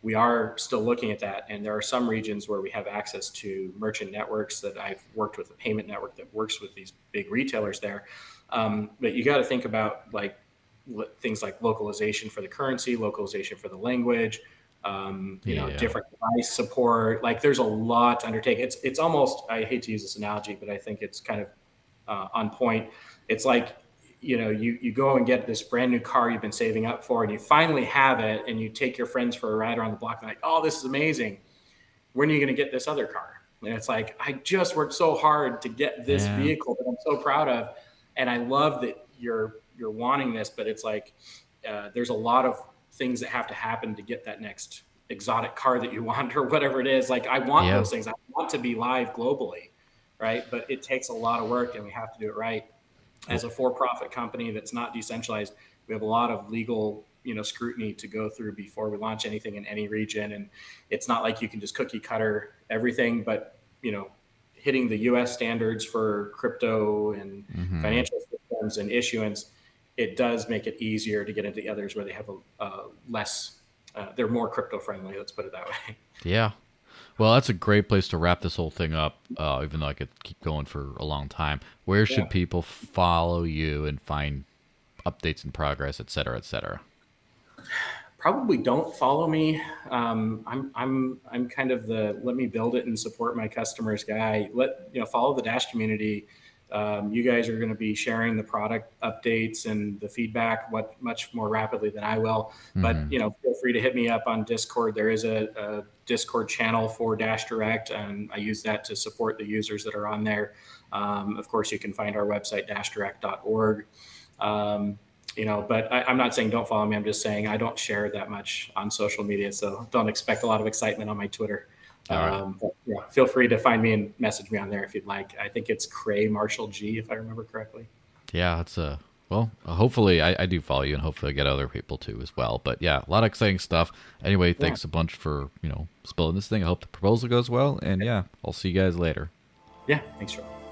We are still looking at that, and there are some regions where we have access to merchant networks that I've worked with, a payment network that works with these big retailers there. But you got to think about like things like localization for the currency, localization for the language, Yeah. different device support. Like there's a lot to undertake. It's almost, I hate to use this analogy, but I think it's kind of on point. It's like, you go and get this brand new car you've been saving up for, and you finally have it, and you take your friends for a ride around the block, and like, oh, this is amazing. When are you going to get this other car? And it's like, I just worked so hard to get this Yeah. vehicle that I'm so proud of. And I love that you're wanting this, but it's like, there's a lot of things that have to happen to get that next exotic car that you want, or whatever it is. Like I want Yeah. those things. I want to be live globally. Right. But it takes a lot of work, and we have to do it right. As a for-profit company that's not decentralized, we have a lot of legal scrutiny to go through before we launch anything in any region. And it's not like you can just cookie cutter everything, but hitting the U.S. standards for crypto and financial systems and issuance, it does make it easier to get into the others where they have a less, they're more crypto friendly. Let's put it that way. Yeah. Well, that's a great place to wrap this whole thing up, even though I could keep going for a long time. Where should people follow you and find updates in progress, et cetera, et cetera? Probably don't follow me. I'm kind of the let me build it and support my customers guy. Follow the Dash community. You guys are going to be sharing the product updates and the feedback much more rapidly than I will. But feel free to hit me up on Discord. There is a Discord channel for DashDirect, and I use that to support the users that are on there. Of course, you can find our website dashdirect.org. But I'm not saying don't follow me. I'm just saying I don't share that much on social media, so don't expect a lot of excitement on my Twitter. Feel free to find me and message me on there if you'd like. I think it's Cray Marshall G, if I remember correctly. Yeah, it's hopefully I do follow you, and hopefully I get other people too as well. But yeah, a lot of exciting stuff. Anyway, thanks a bunch for spilling this thing. I hope the proposal goes well, and yeah, I'll see you guys later. Yeah, thanks, Joel.